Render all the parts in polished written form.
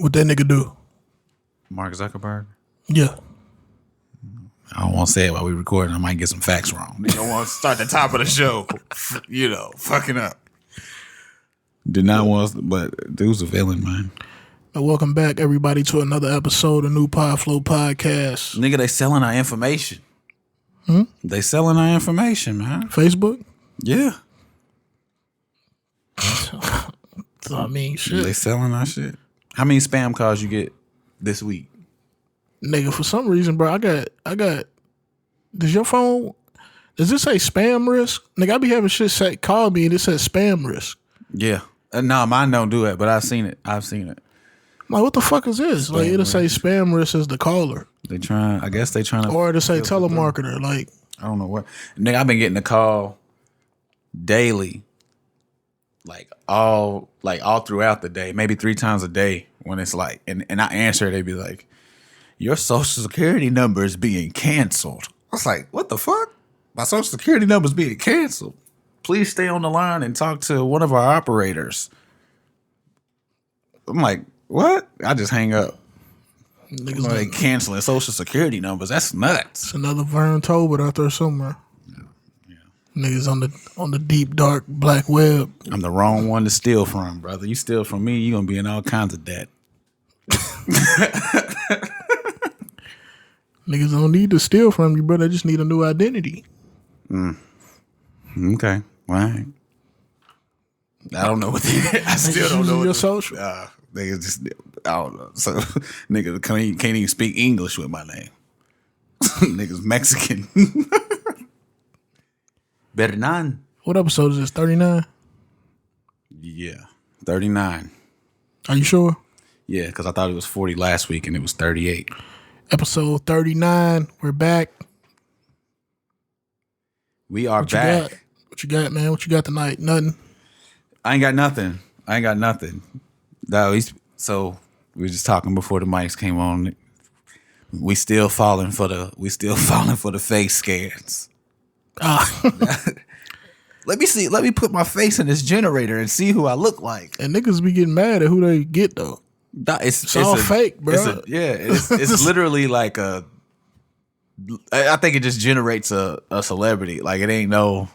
What that nigga do? Mark Zuckerberg? Yeah. I don't want to say it while we recording. I might get some facts wrong. They don't want to start the top of the show, fucking up. Did not want to, but dude's a villain, man. Welcome back, everybody, to another episode of New Pod Flow Podcast. Nigga, they selling our information. They selling our information, man. Facebook? Yeah. So, I mean, shit. They selling our shit. How many spam calls you get this week? Nigga, for some reason, bro, I got, does your phone, does this say spam risk? Nigga, I be having shit say, call me and it says spam risk. Yeah. No, mine don't do it, but I've seen it. I'm like, what the fuck is this? Like, it'll say spam risk as the caller. I guess they trying to. Or it'll say telemarketer, like. I don't know what. Nigga, I've been getting a call daily, all throughout the day, maybe 3 times a day when it's like, and I answer, they be like, your social security number is being canceled. I was like, what the fuck? My social security number is being canceled. Please stay on the line and talk to one of our operators. I'm like, what? I just hang up. Niggas like canceling social security numbers. That's nuts. It's another Vern Tolbert out there somewhere. Yeah. Niggas on the deep, dark, black web. I'm the wrong one to steal from, brother. You steal from me, you're going to be in all kinds of debt. Niggas don't need to steal from you, bro. They just need a new identity. Okay. All right. I don't know what I still don't know. Your social. Niggas just, I don't know. So, niggas can't even speak English with my name. Niggas Mexican. Bernan. What episode is this? 39? Yeah. 39. Are you sure? Yeah, because I thought it was 40 last week and it was 38. Episode 39. We're back. We are back. What you got, man? What you got tonight? Nothing. I ain't got nothing. No, so we were just talking before the mics came on. We still falling for the face scans. Let me put my face in this generator and see who I look like. And niggas be getting mad at who they get though. It's all fake, bro. It's literally like I think it just generates a celebrity. Like it ain't no,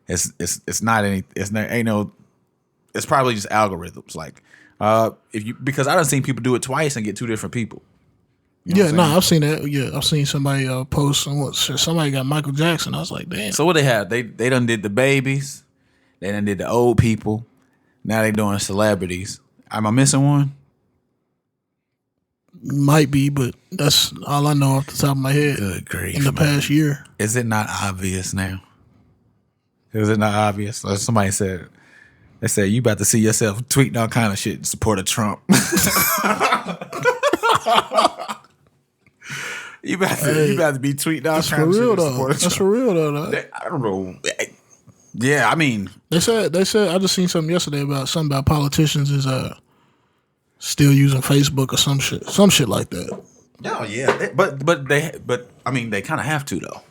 it's not any, it's probably just algorithms. Like because I done seen people do it twice and get 2 different people. I've seen that. Yeah, I've seen somebody post somebody got Michael Jackson. I was like, damn. So what they have? They done did the babies. They done did the old people. Now they doing celebrities. Am I missing one? Might be, but that's all I know off the top of my head. Good grief. In the past year. Is it not obvious now? Is it not obvious? Like somebody said, they said, you about to see yourself tweeting all kind of shit in support of Trump. You about to be tweeting all kinds of shit in support of Trump. That's for real though. I don't know. Yeah, I mean, they said I just seen something yesterday about politicians is still using Facebook or some shit like that. Oh yeah, but I mean they kind of have to though.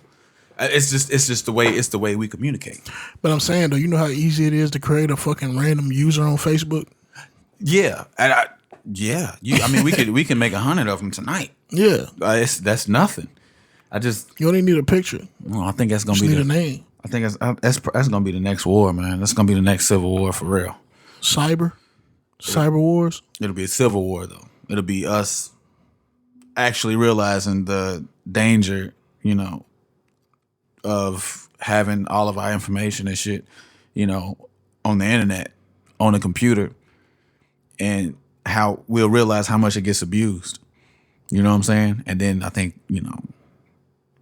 It's just the way we communicate. But I'm saying though, you know how easy it is to create a fucking random user on Facebook. Yeah, and I mean we can make 100 of them tonight. Yeah, that's nothing. You don't even need a picture. Well, I think that's gonna be the name. I think that's gonna be the next war, man. That's gonna be the next civil war for real. Cyber wars. It'll be a civil war though. It'll be us actually realizing the danger, of having all of our information and shit, on the internet, on a computer, and how we'll realize how much it gets abused. You know what I'm saying? And then I think,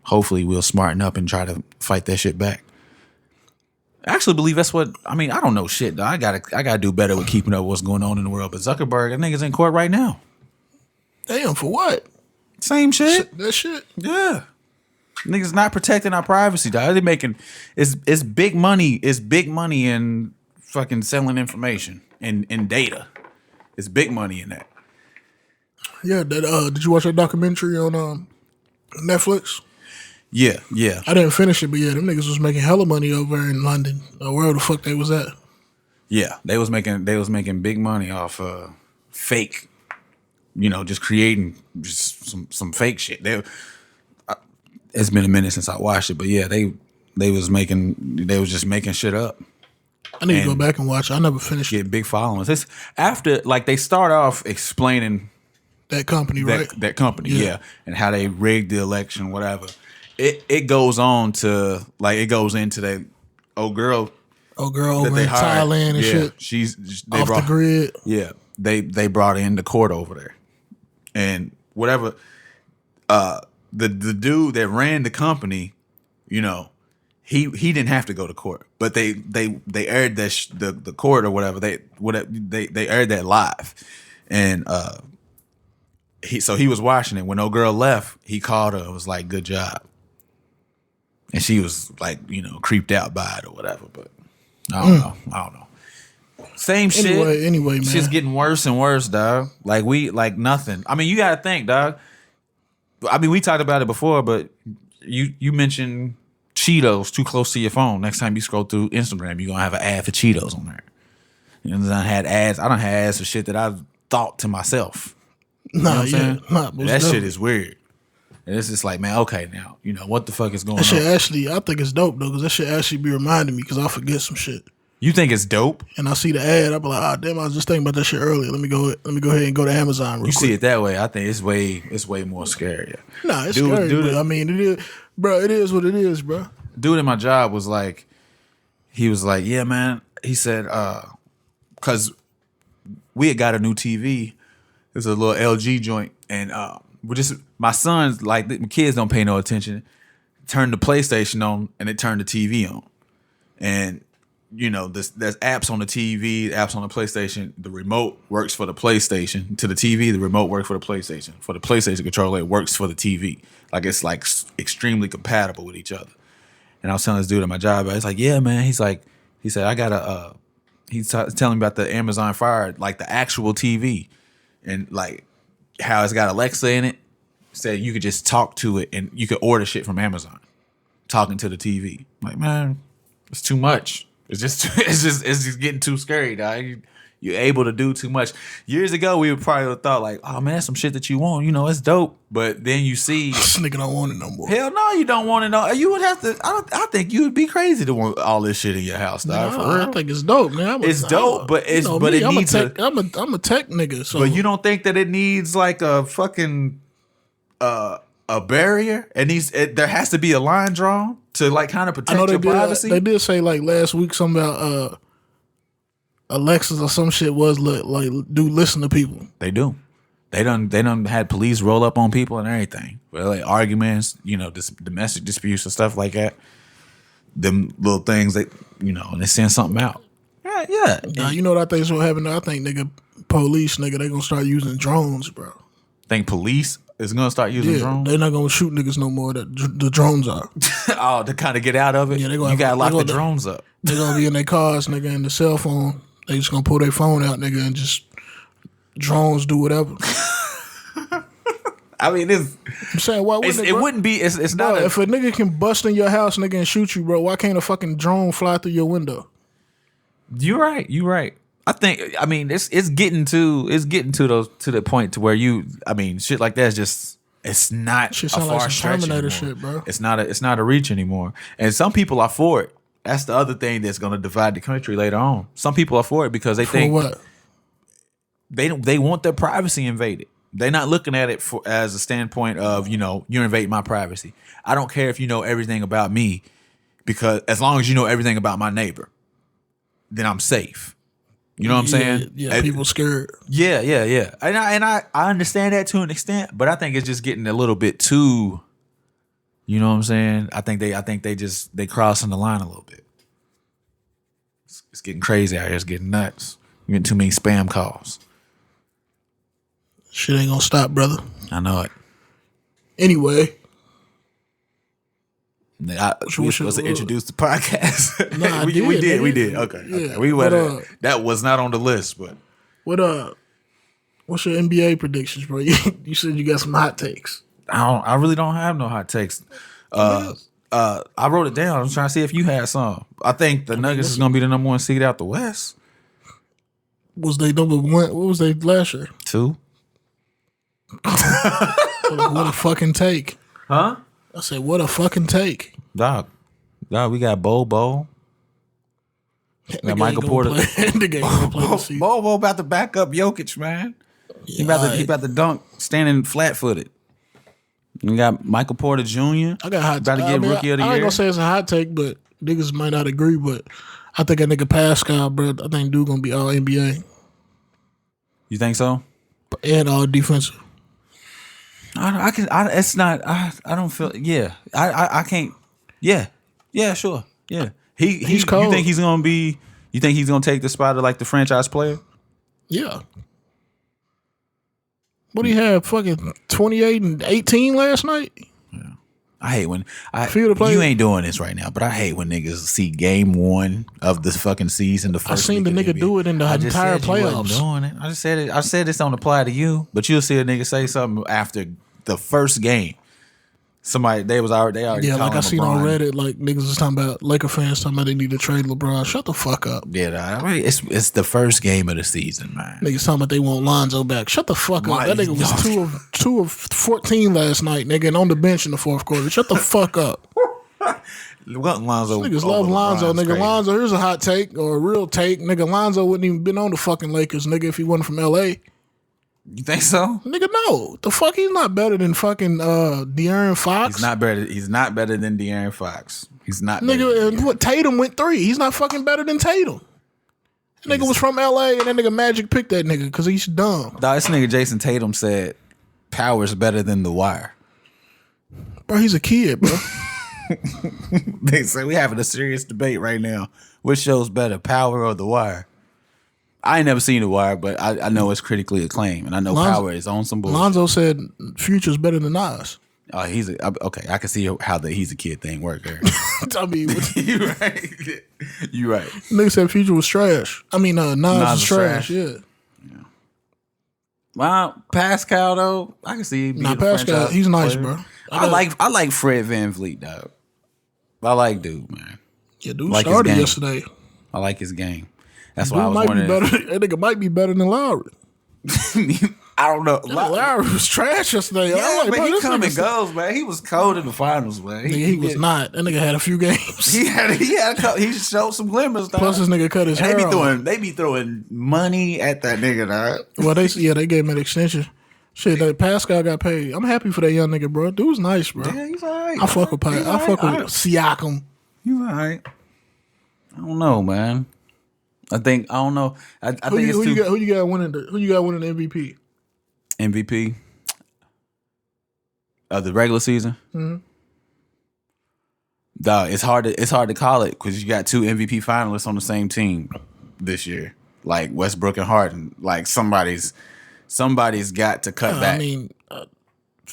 hopefully we'll smarten up and try to fight that shit back. I actually believe that's what, I don't know shit, though. I gotta do better with keeping up with what's going on in the world. But Zuckerberg, that nigga's in court right now. Damn, for what? Same shit. That shit? Yeah. Niggas not protecting our privacy, dog. They're making, it's big money. It's big money in fucking selling information and data. It's big money in that. Yeah, did you watch that documentary on Netflix? Yeah. I didn't finish it, but yeah, them niggas was making hella money over in London. Where the fuck they was at? Yeah, they was making big money off fake, just creating just some fake shit. It's been a minute since I watched it, but yeah, they was just making shit up. I need to go back and watch it. I never finished it. Get big followings. It's after they start off explaining that company, right? That company, yeah, and how they rigged the election, whatever. It goes on to it goes into that old girl over in Thailand and shit. They off the grid. Yeah, they brought her into court over there, and whatever. The dude that ran the company, he didn't have to go to court, but they aired that the court or whatever they aired that live, and he was watching it. When old girl left, he called her and was like, "Good job," and she was like, creeped out by it or whatever. But I don't know. Same shit. Anyway, man, shit's getting worse and worse, dog. Like nothing. I mean, you gotta think, dog. I mean, we talked about it before, but you mentioned Cheetos too close to your phone. Next time you scroll through Instagram, you're gonna have an ad for Cheetos on there. I had ads. I don't have ads for shit that I thought to myself. That shit is weird. And it's just like, man, okay, now what the fuck is going on? That shit actually, I think it's dope though, because that shit actually be reminding me because I forget some shit. You think it's dope? And I see the ad, I be like, damn, I was just thinking about that shit earlier. Let me go ahead and go to Amazon real quick. You see it that way? I think it's way more scary. Nah, it's scary, but I mean, it is, bro. It is what it is, bro. Dude in my job was like, he was like, yeah, man. He said, because we had got a new TV. It's a little LG joint, and my sons, like, the kids don't pay no attention. Turned the PlayStation on, and it turned the TV on, and there's apps on the TV, apps on the PlayStation. The remote works for the PlayStation. To the TV, the remote works for the PlayStation. For the PlayStation controller, it works for the TV. Like, it's like extremely compatible with each other. And I was telling this dude at my job, he's like, yeah, man. He said, I got a, he's telling me about the Amazon Fire, like the actual TV. And like how it's got Alexa in it. Said you could just talk to it and you could order shit from Amazon. Talking to the TV. Like, man, it's too much. It's just getting too scary, dog. You're able to do too much. Years ago, we would probably have thought like, oh man, that's some shit that you want. It's dope. But then you see, this nigga don't want it no more. Hell no, you don't want it no. You would have to. I think you would be crazy to want all this shit in your house, dog. No, for real. I think it's dope, man. It's dope, but it needs I'm a tech nigga. So. But you don't think that it needs like a fucking a barrier? There has to be a line drawn to like kind of protect your privacy. They did say like last week something about Alexas or some shit was like do listen to people. They do. They done had police roll up on people and everything. Well, like arguments, domestic disputes and stuff like that. Them little things that and they send something out. Yeah. Nah, you know what I think is what happened? I think police they gonna start using drones, bro. Think police is gonna start using drones? They're not gonna shoot niggas no more. The drones are. Oh, to kind of get out of it. Yeah, you gotta lock the drones up. They're gonna be in their cars, nigga, and the cell phone. They just gonna pull their phone out, nigga, and just drones do whatever. I mean, I'm saying, why wouldn't it wouldn't be. It's bro, not. If a nigga can bust in your house, nigga, and shoot you, bro, why can't a fucking drone fly through your window? You're right. I think. I mean, it's getting to the point to where shit like that is just. It's not shit a far like stretch Terminator anymore. Shit, bro. It's not a reach anymore, and some people are for it. That's the other thing that's going to divide the country later on. Some people are for it because they think what? They want their privacy invaded. They're not looking at it as a standpoint of you're invading my privacy. I don't care if you know everything about me, because as long as you know everything about my neighbor, then I'm safe. You know what I'm saying? Yeah, people scared. Yeah. And I understand that to an extent, but I think it's just getting a little bit too. You know what I'm saying? I think they crossing the line a little bit. It's getting crazy out here. It's getting nuts. You're getting too many spam calls. Shit ain't gonna stop, brother. I know it. Anyway. We were supposed to introduce the podcast. Nah, we did. Okay. Yeah, okay. We went. That was not on the list, but what's your NBA predictions, bro? You said you got some hot takes. I really don't have no hot takes. I wrote it down. I'm trying to see if you had some. I think the Nuggets is gonna be the number one seed out the West. Was they number one? What was they last year? 2. What a fucking take. Huh? I said, what a fucking take. Dog, we got Bobo. Got Michael Porter. Nigga ain't gonna play the season. Bobo about to back up Jokic, man. He about to dunk standing flat footed. You got Michael Porter Jr. I got hot about to get Rookie of the Year. I ain't gonna say it's a hot take, but niggas might not agree. But I think that nigga Pascal, bro. I think dude gonna be all NBA. You think so? And all defensive. I don't feel. Yeah, I can't. Yeah, sure. Yeah, he's cold. You think he's gonna be? You think he's gonna take the spot of like the franchise player? Yeah. What do you have? Fucking 28 and 18 last night. Yeah. I hate when you ain't doing this right now, but I hate when niggas see game 1 of the fucking season. The first I seen the nigga do it in the entire playoffs. Doing it. I just said it. I said this don't apply to you, but you'll see a nigga say something after the first game. They already yeah, like I seen LeBron. on Reddit, like niggas was talking about Laker fans talking about they need to trade LeBron. Shut the fuck up. Yeah, it's the first game of the season, man. Niggas talking about they want Lonzo back. Shut the fuck up. That nigga was 2 of 14 last night, nigga, and on the bench in the fourth quarter. Shut the fuck up. Lonzo. Niggas love Lonzo, nigga. Crazy. Lonzo, here's a hot take or a real take, nigga. Lonzo wouldn't even been on the fucking Lakers, nigga, if he wasn't from LA. You think so? Nigga, no. The fuck, he's not better than fucking De'Aaron Fox. He's not better than De'Aaron Fox. He's not. Nigga, and what Tatum went 3. He's not fucking better than Tatum. That nigga was from LA, and that nigga Magic picked that nigga because he's dumb. Dog, this nigga Jason Tatum said Power's better than The Wire. Bro, he's a kid, bro. They say we having a serious debate right now. Which show's better, Power or The Wire? I ain't never seen The Wire, but I know it's critically acclaimed, and I know Power is on some bullshit. Lonzo said Future's better than Nas. Oh, okay. I can see how the he's a kid thing work there. I mean, you right. You right. Nigga said Future was trash. I mean, Nas was trash. Yeah. Well, Pascal though, I can see. Pascal, he's nice, bro. I like Fred VanVleet, dog. I like dude, man. Yeah, dude started yesterday. I like his game. That's why I was wondering. That nigga might be better than Lowry. I don't know. Lowry was trash yesterday. Yeah, but he come and goes, man. He was cold in the finals, man. He was not. That nigga had a few games. He showed some glimmers. Dog. Plus, this nigga cut his hair off. They be throwing money at that nigga, dog. Well, they gave him an extension. Shit, that Pascal got paid. I'm happy for that young nigga, bro. Dude's nice, bro. Yeah, he's alright. I fuck with Siakam. He's alright. I don't know, man. I don't know. I think it's who you got winning the MVP? MVP of the regular season. Mm-hmm. Dog, it's hard to call it because you got 2 MVP finalists on the same team this year, like Westbrook and Harden. Like somebody's got to cut back. I mean,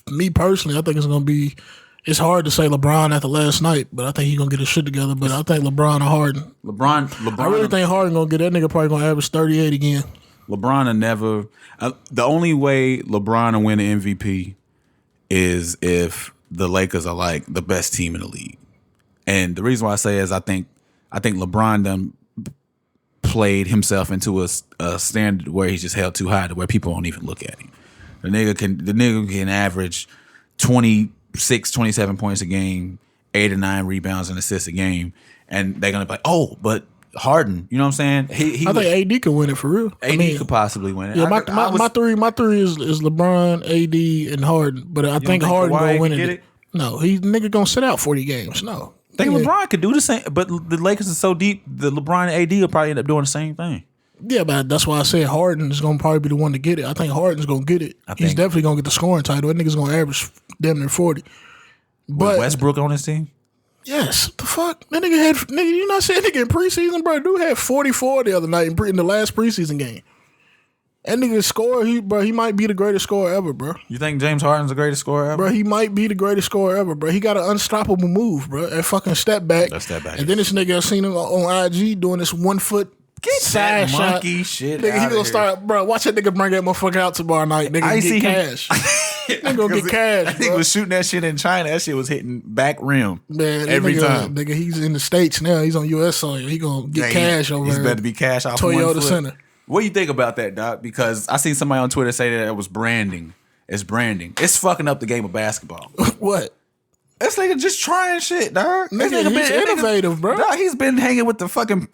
me personally, I think it's gonna be. It's hard to say LeBron after last night, but I think he's gonna get his shit together. But I think LeBron or Harden. LeBron. I really think Harden gonna get that nigga probably gonna average 38 again. LeBron will never. The only way LeBron will win an MVP is if the Lakers are like the best team in the league. And the reason why I say is I think LeBron done played himself into a standard where he's just held too high to where people won't even look at him. The nigga can average 26, 27 points a game, 8 or 9 rebounds and assists a game, and they're gonna be like, oh, but Harden, you know what I'm saying? I think AD could win it for real. AD could possibly win it. Yeah, my three is LeBron, AD, and Harden. But I think Harden gonna win it. No, nigga gonna sit out 40 games. No. I think LeBron could do the same, but the Lakers are so deep, the LeBron and AD will probably end up doing the same thing. Yeah, but that's why I said Harden is gonna probably be the one to get it. I think Harden's gonna get it. He's definitely gonna get the scoring title. That nigga's gonna average damn near 40. But with Westbrook on his team? Yes, the fuck? That nigga you not saying nigga in preseason, bro? Dude had 44 the other night in the last preseason game. That nigga score, he might be the greatest scorer ever, bro. You think James Harden's the greatest scorer ever? Bro, he might be the greatest scorer ever, bro. He got an unstoppable move, bro. That fucking step back. And then this nigga, I seen him on IG doing this 1 foot side shot. Monkey shit. Nigga, he gonna start, bro. Watch that nigga bring that motherfucker out tomorrow night. Nigga, get cash. Nigga gonna get cash. I think he was shooting that shit in China. That shit was hitting back rim. Man, every time. Nigga, he's in the States now. He's on US soil. He gonna get cash over there. He's better be cash off Toyota 1 foot. Center. What do you think about that, Doc? Because I seen somebody on Twitter say that it was branding. It's branding. It's fucking up the game of basketball. What? This nigga just trying shit, dog. Nigga, he's innovative, bro. Dog, he's been hanging with the fucking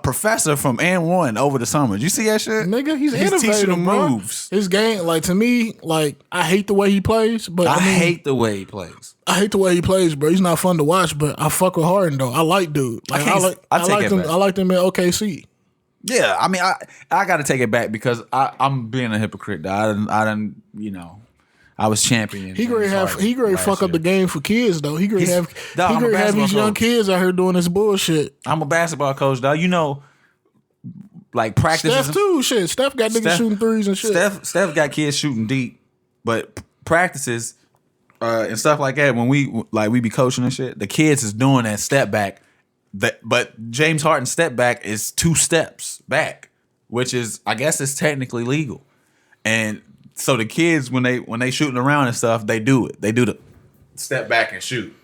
professor from N1 over the summer. Did you see that shit? Nigga, he's innovative, teaching him bro. moves. His game, like, to me, like, I hate the way he plays, but I hate the way he plays. I hate the way he plays, bro. He's not fun to watch, but I fuck with Harden though. I like dude. Like I liked him at OKC. Yeah, I mean, I got to take it back because I'm being a hypocrite. Dog. I didn't, I was championing. He great fuck up the game for kids though. He great have these young kids out here doing this bullshit. I'm a basketball coach, dog. Like practices. Steph too. Shit, Steph got niggas shooting threes and shit. Steph got kids shooting deep, but practices and stuff like that. When we be coaching and shit, the kids is doing that step back. But James Harden's step back is 2 steps back, which is, I guess, it's technically legal. And so the kids, when they shooting around and stuff, they do it. They do the step back and shoot.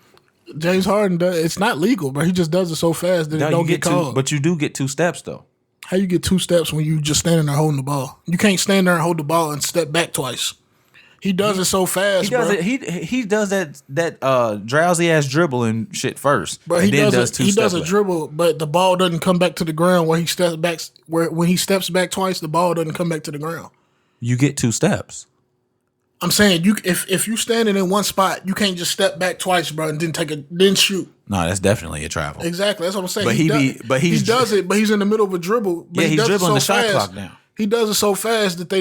James Harden does. It's not legal, bro. He just does it so fast that it don't get called. But you do get 2 steps though. How you get 2 steps when you just standing there holding the ball? You can't stand there and hold the ball and step back twice. He does it so fast. He does bro. it. He does that drowsy ass dribbling shit first. But he does a dribble, but the ball doesn't come back to the ground where he steps back. When he steps back twice, the ball doesn't come back to the ground. You get 2 steps. I'm saying if you standing in one spot, you can't just step back twice, bro, and then shoot. No, that's definitely a travel. Exactly, that's what I'm saying. But he does it, but he's in the middle of a dribble. But he's dribbling the shot clock down. He does it so fast that they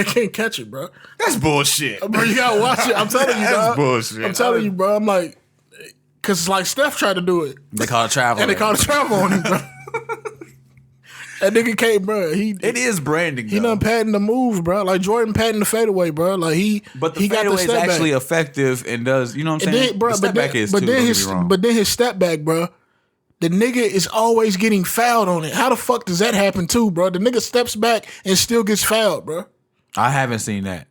can't catch it, bro. That's bullshit. Bro, you gotta watch it. I'm telling you, that's dog. bullshit. I'm telling you, bro. I'm like, because it's like Steph tried to do it. They call it travel. And they called it travel on him, bro. That nigga came, bro. It is branding. He done patented the move, bro. Like Jordan patented the fadeaway, bro. Like but the fadeaway is actually effective and does. You know what I'm saying? Then, bro, but then his step back, bro. The nigga is always getting fouled on it. How the fuck does that happen too, bro? The nigga steps back and still gets fouled, bro. I haven't seen that.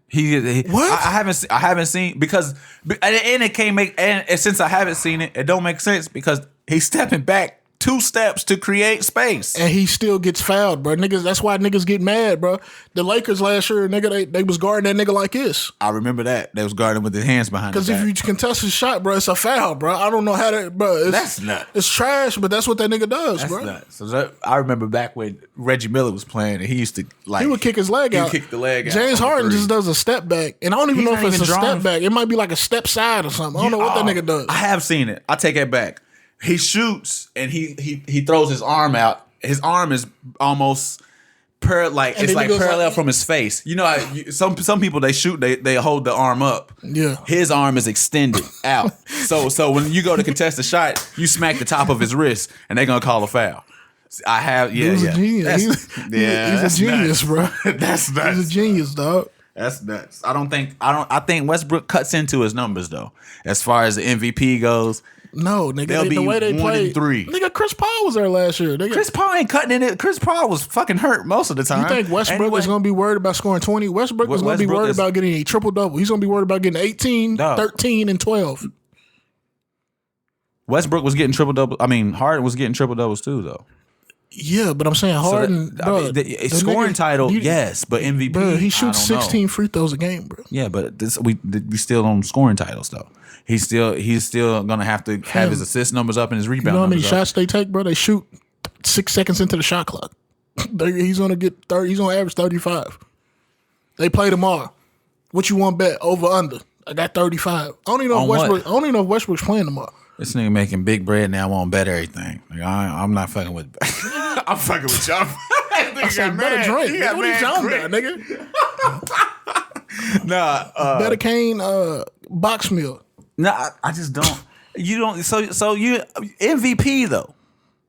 What? I haven't seen because and it can't make and since I haven't seen it, it don't make sense because he's stepping back 2 steps to create space. And he still gets fouled, bro. Niggas, that's why niggas get mad, bro. The Lakers last year, nigga, they was guarding that nigga like this. I remember that. They was guarding with his hands behind his back. Because if you contest his shot, bro, it's a foul, bro. I don't know how that, bro. That's nuts. It's trash, but that's what that nigga does, that's bro. Nuts. So I remember back when Reggie Miller was playing and he used to he would kick his leg out. He would kick the leg out. James Harden just does a step back. And I don't even know if it's a step back. It might be like a step side or something. I don't know what that nigga does. I have seen it. I take it back. He shoots and he throws his arm out. His arm is almost parallel from his face. You know, some people they shoot they hold the arm up. Yeah, his arm is extended out. So when you go to contest a shot, you smack the top of his wrist and they're gonna call a foul. I have He's a genius. He's a genius, bro. That's nuts. He's a genius, dog. That's nuts. I think Westbrook cuts into his numbers though. As far as the MVP goes. No, nigga, the way they play. Nigga, Chris Paul was there last year. Chris Paul ain't cutting in it. Chris Paul was fucking hurt most of the time. You think Westbrook was going to be worried about scoring 20? Westbrook was going to be worried about getting a triple-double. He's going to be worried about getting 18, 13, and 12. Westbrook was getting triple-double. I mean, Harden was getting triple-doubles too, though. Yeah, but I'm saying Harden, scoring title, yes, but MVP, bro, he shoots 16 free throws a game, bro. Yeah, but we still on scoring titles though. He's still gonna have to have his assist numbers up and his rebound. You know how many numbers shots they take, bro? They shoot 6 seconds into the shot clock. He's gonna get 30. He's gonna average 35. They play tomorrow. What you want bet over under? I got 35. I don't even know if Westbrook's playing tomorrow. This nigga making big bread now. I want to bet everything. Like, I'm not fucking with. I'm fucking with y'all. I said better drink. What are you talking about, nigga? Better cane box meal. No, I just don't. You don't. So you MVP though.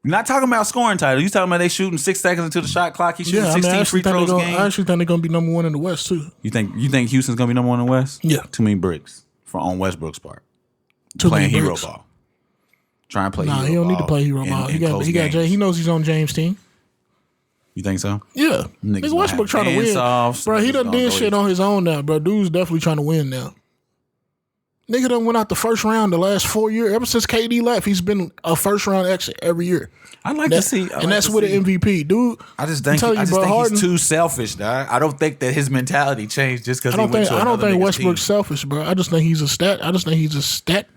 You're not talking about scoring title. You talking about they shooting 6 seconds into the shot clock. He's shooting 16 free throws a game. I actually think they're gonna be number 1 in the West too. You think Houston's gonna be number 1 in the West? Yeah. Too many bricks on Westbrook's part. Playing hero ball. Trying to play hero ball. Nah, he don't need to play hero ball. He got Jay. He knows he's on James' team. You think so? Yeah. Niggas Westbrook trying to win. Bro, he done did shit on his own now, bro. Dude's definitely trying to win now. Nigga done went out the first round the last 4 years. Ever since KD left, he's been a first round exit every year. I'd like to see, and that's with an MVP, dude. I just think he's too selfish, dog. I don't think that his mentality changed just because he went to another. I don't think Westbrook's selfish, bro. I just think he's a stat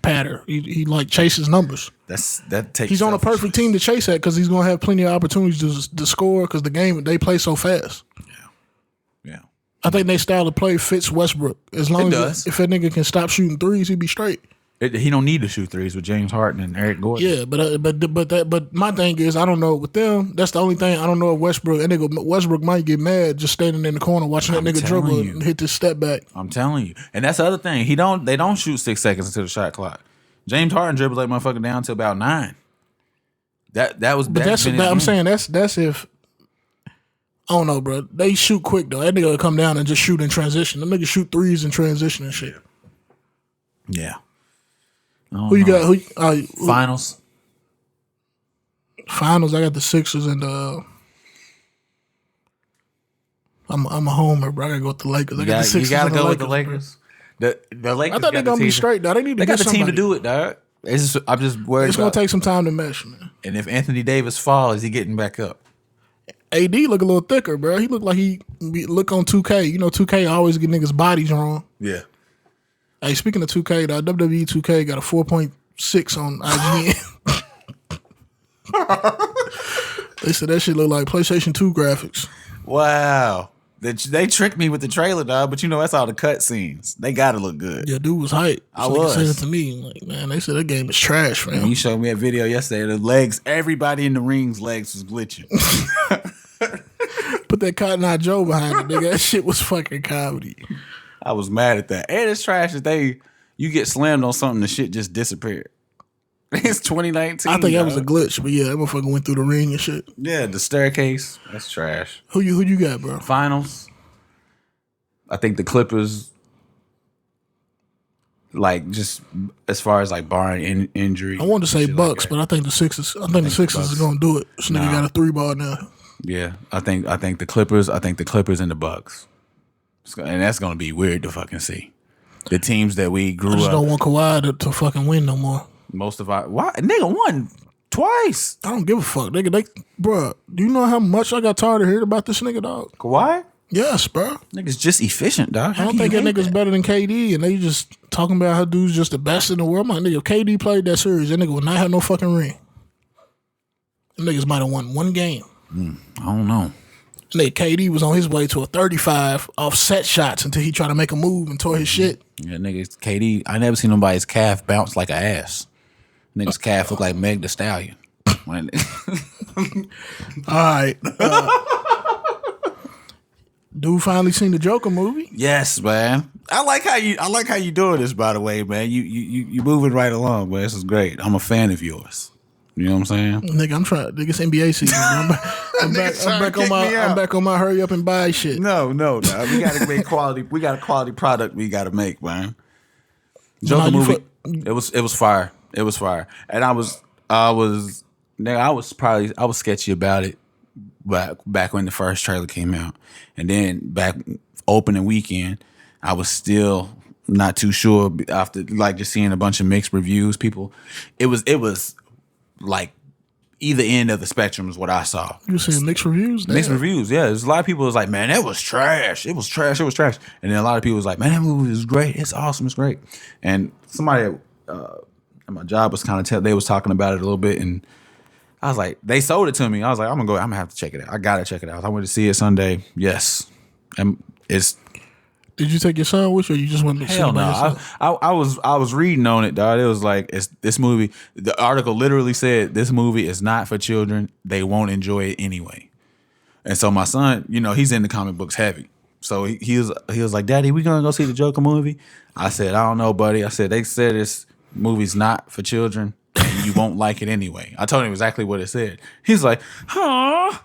patter. He like chases numbers. He's on a perfect team to chase that because he's gonna have plenty of opportunities to score because the game they play so fast. Yeah. I think their style of play fits Westbrook. As long as if that nigga can stop shooting threes, he'd be straight. He don't need to shoot threes with James Harden and Eric Gordon. Yeah, but my thing is, I don't know with them. That's the only thing I don't know if Westbrook might get mad just standing in the corner watching that nigga dribble and hit this step back. I'm telling you, and that's the other thing. They don't shoot 6 seconds into the shot clock. James Harden dribbles like motherfucker down to about 9. I'm saying that's if. I don't know, bro. They shoot quick though. That nigga will come down and just shoot in transition. Them niggas shoot threes in transition and shit. Yeah. Who you got? Finals. Finals. I got the Sixers and I'm a homer, bro. I gotta go with the Lakers. I got the Sixers. You gotta go with the the Lakers. The Lakers. I thought they're gonna be straight though. They got the team to do it, dog. I'm just worried. It's gonna take some time to mesh, man. And if Anthony Davis falls, is he getting back up? AD look a little thicker, bro. He look like he look on 2K. You know, 2K always get niggas' bodies wrong. Yeah. Hey, speaking of 2K, the WWE 2K got a 4.6 on IGN. They said that shit look like PlayStation 2 graphics. Wow. They tricked me with the trailer, dog, but you know that's all the cut scenes. They gotta look good. Yeah, dude was hype. I was. They said it to me. Like, man, they said that game is trash, man. You showed me a video yesterday. The legs, everybody in the ring's legs was glitching. Put that Cotton Eye Joe behind it, nigga. That shit was fucking comedy. I was mad at that. And it's trash that you get slammed on something, the shit just disappeared. It's 2019. I think that was a glitch, but yeah, that motherfucker went through the ring and shit. Yeah, the staircase. That's trash. Who you got, bro? Finals. I think the Clippers, like, just as far as like barring injury. I wanted to say Bucks, but I think the Sixers. I think the Sixers is gonna do it. This nigga got a 3-ball now. Yeah, I think the Clippers. I think the Clippers and the Bucks, and that's gonna be weird to fucking see. The teams that we grew up. I just don't want Kawhi to fucking win no more. Why nigga won twice? I don't give a fuck, nigga. Bruh, do you know how much I got tired of hearing about this nigga, dog? Kawhi? Yes, bro. Nigga's just efficient, dog. I don't think that nigga's better than KD, and they just talking about how dude's just the best in the world. I'm like, nigga, if KD played that series, that nigga would not have no fucking ring. Them niggas might have won one game. I don't know. Nigga, KD was on his way to a 35 off set shots until he tried to make a move and tore his shit. Yeah, niggas, KD, I never seen nobody's calf bounce like an ass. Nigga's calf look like Meg Thee Stallion. All right. Dude finally seen the Joker movie. Yes, man. I like how you doing this, by the way, man. You moving right along, man. This is great. I'm a fan of yours. You know what I'm saying? Nigga, I'm trying. Nigga, it's NBA season. I'm back on my hurry up and buy shit. No. We gotta make quality. We got a quality product we gotta make, man. Joker movie. It was fire. It was fire. And I was sketchy about it back when the first trailer came out. And then back opening weekend, I was still not too sure after like just seeing a bunch of mixed reviews. It was like either end of the spectrum is what I saw. You seeing mixed reviews? Mixed reviews, yeah. There's a lot of people was like, man, that was trash. It was trash. And then a lot of people was like, man, that movie was great. It's awesome. It's great. And somebody at my job was they was talking about it a little bit, and I was like, they sold it to me. I was like, I'm gonna have to check it out. I gotta check it out. I went to see it Sunday. Yes. And it's. Did you take your son with you, or you just went to see it by yourself? I was reading on it, dog. It was like this movie. The article literally said this movie is not for children. They won't enjoy it anyway. And so my son, he's in the comic books heavy. So he was like, Daddy, we gonna go see the Joker movie? I said, I don't know, buddy. I said they said this movie's not for children and you won't like it anyway. I told him exactly what it said. He's like, huh?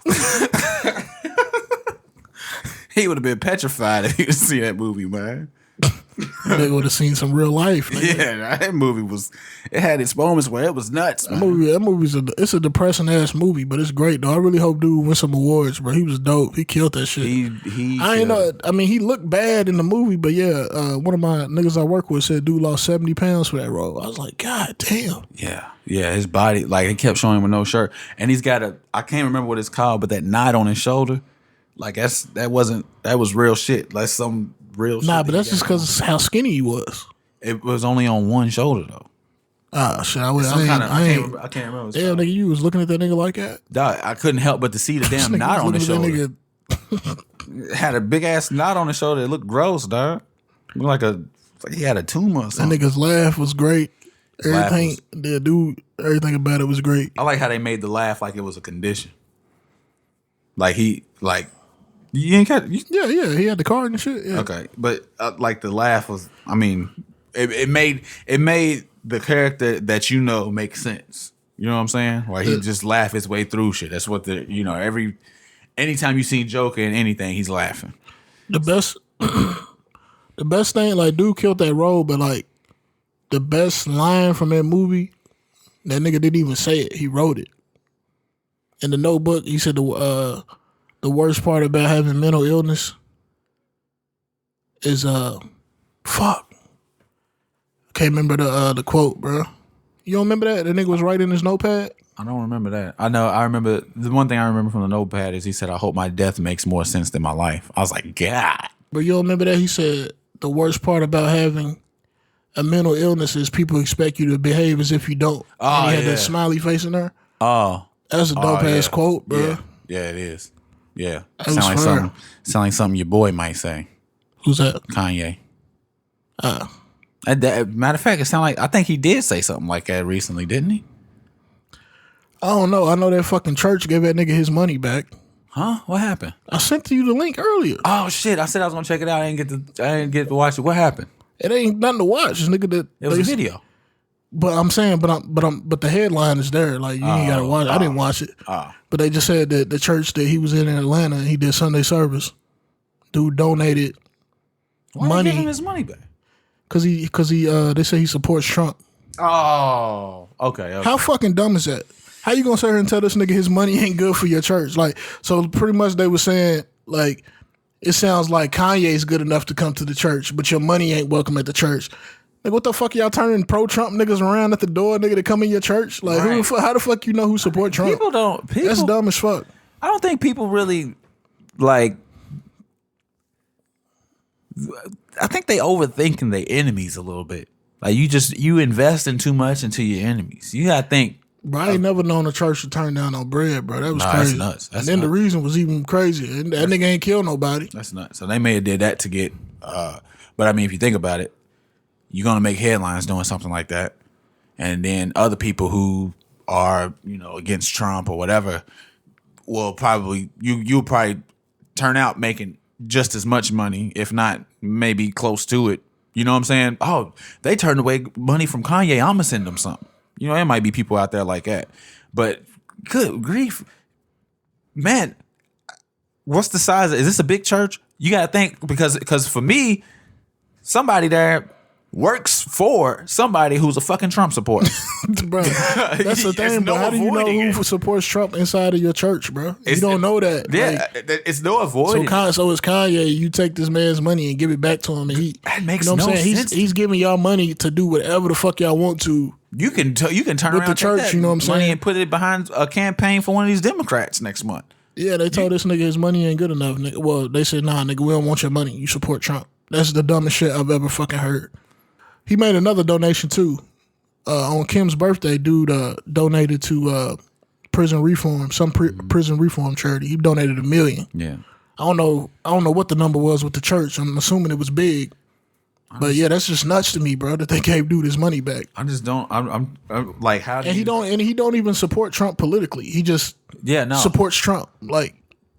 He would have been petrified if he would see that movie, man. Nigga would have seen some real life. Nigga. Yeah, that movie it had its moments where it was nuts, man. That movie's it's a depressing ass movie, but it's great though. I really hope dude win some awards, bro. He was dope. He killed that shit. I ain't know. I mean, he looked bad in the movie, but yeah, one of my niggas I work with said dude lost 70 pounds for that role. I was like, God damn. Yeah, his body, like, it kept showing him with no shirt, and he's got I can't remember what it's called, but that knot on his shoulder, like that was real shit. Like some real shit. Nah, but that's just because how skinny he was. It was only on one shoulder though. Ah, shit. I can't remember. Damn, nigga, you was looking at that nigga like that? Dog, I couldn't help but to see the damn knot on his shoulder. Had a big ass knot on his shoulder. It looked gross, dog. It looked like he had a tumor or something. That nigga's laugh was great. Everything about it was great. I like how they made the laugh like it was a condition. Like you ain't got. Yeah, he had the card and shit. Yeah. Okay, but like the laugh was. I mean, it made the character that make sense. You know what I'm saying? Like he just laugh his way through shit. That's what anytime you see Joker in anything, he's laughing. The best thing, like, dude killed that role, but like the best line from that movie, that nigga didn't even say it. He wrote it. In the Notebook, he said the worst part about having mental illness is fuck. I can't remember the quote, bro. You don't remember that? The nigga was writing his notepad? I don't remember that. I remember the one thing I remember from the notepad is he said, "I hope my death makes more sense than my life." I was like, God. But you don't remember that? He said the worst part about having a mental illness is people expect you to behave as if you don't. Oh, and he had that smiley face in there. Oh. That's a dope ass quote, bro. Yeah, it is. Yeah. Sound like something your boy might say. Who's that? Kanye. Matter of fact, it sounded like I think he did say something like that recently, didn't he? I don't know. I know that fucking church gave that nigga his money back. Huh? What happened? I sent you the link earlier. Oh shit! I said I was gonna check it out. I didn't get to watch it. What happened? It ain't nothing to watch. This nigga it was a video. But I'm saying, but the headline is there. Like you ain't gotta watch it. I didn't watch it. But they just said that the church that he was in Atlanta, he did Sunday service. Dude donated money. Why give him his money back? Cause they say he supports Trump. Oh, okay. How fucking dumb is that? How you gonna sit here and tell this nigga his money ain't good for your church? Like, so pretty much they were saying, like, it sounds like Kanye's good enough to come to the church, but your money ain't welcome at the church. Like, what the fuck y'all turning pro-Trump niggas around at the door, nigga, to come in your church? Like, right. How the fuck you know who support Trump? People That's dumb as fuck. I don't think people really, like, I think they overthinking their enemies a little bit. Like, you investing too much into your enemies. You gotta think. Bro, I ain't never known a church to turn down no bread, bro. That was crazy. That's nuts. The reason was even crazier. That nigga ain't killed nobody. That's nuts. So they may have did that to get, but I mean, if you think about it, you're gonna make headlines doing something like that, and then other people who are against Trump or whatever will probably you'll probably turn out making just as much money, if not maybe close to it. You know what I'm saying? Oh, they turned away money from Kanye. I'm gonna send them something. There might be people out there like that. But good grief. Man, what's the size? Is this a big church? You got to think, because for me, somebody there works for somebody who's a fucking Trump supporter. Bro, that's the thing, bro. How do you know who supports Trump inside of your church, bro? You don't know that. Yeah, it's no avoiding. So it's Kanye. You take this man's money and give it back to him, and that makes no sense. He's giving y'all money to do whatever the fuck y'all want to. You can turn with around the church, you know what I'm saying, money and put it behind a campaign for one of these Democrats next month. Yeah, they told this nigga his money ain't good enough. Nigga. Well, they said, nah, nigga, we don't want your money. You support Trump. That's the dumbest shit I've ever fucking heard. He made another donation too. On Kim's birthday, dude donated to prison reform, prison reform charity. He donated $1 million. Yeah, I don't know what the number was with the church. I'm assuming it was big. But yeah, that's just nuts to me, bro, that they gave dude his money back. I just don't. I'm like, how? He don't even support Trump politically. He just supports Trump. Like,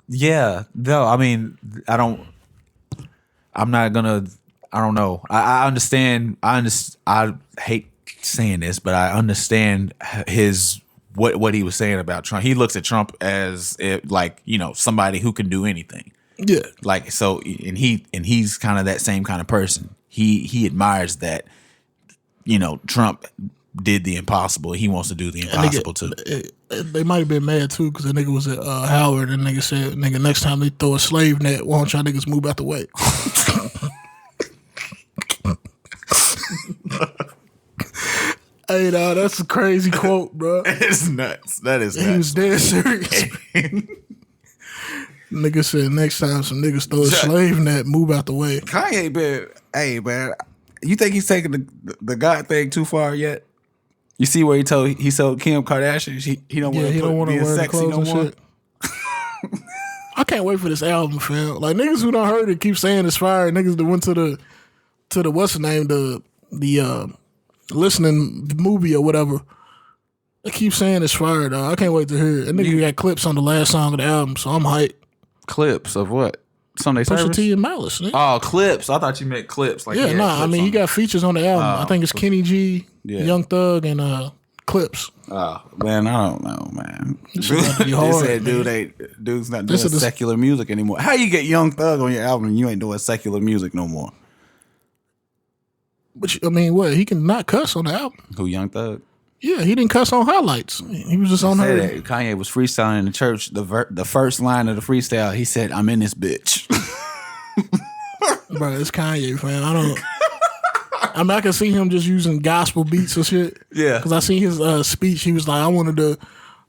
yeah, no. I mean, I don't. I'm not gonna. I don't know. I understand. I hate saying this, but I understand what he was saying about Trump. He looks at Trump as somebody who can do anything. Yeah. Like, so, and he's kind of that same kind of person. he admires that, Trump did the impossible. He wants to do the impossible too. They might have been mad too because the nigga was at Howard and nigga said, "Nigga, next time they throw a slave net, why don't y'all niggas move out the way?" Hey, no, that's a crazy quote, bro. It's nuts. That is nuts. He was dead serious. Nigga said, next time some niggas throw a slave net, move out the way. Kanye been, hey man, you think he's taking the God thing too far yet? You see where he told Kim Kardashian he don't want to be sexy no more. Shit. I can't wait for this album, fam. Like niggas who don't heard it keep saying it's fire. Niggas that went to the what's the name, the listening movie or whatever. They keep saying it's fire, dog. I can't wait to hear it. And nigga got clips on the last song of the album, so I'm hyped. Clips of what? Sunday service? Pusha T and Malice. Nigga. Oh, clips. I thought you meant clips. Like I mean he got features on the album. I think it's Kenny G, Young Thug, and clips. Oh man, I don't know, man. Dude's not doing secular music anymore. How you get Young Thug on your album and you ain't doing secular music no more? But I mean, what? He can not cuss on the album. Who, Young Thug? Yeah, he didn't cuss on highlights. He was just on her. Kanye was freestyling in the church. The first line of the freestyle, he said, "I'm in this bitch." Bro, it's Kanye, fam. I mean, I can see him just using gospel beats and shit. Yeah. Because I seen his speech. He was like,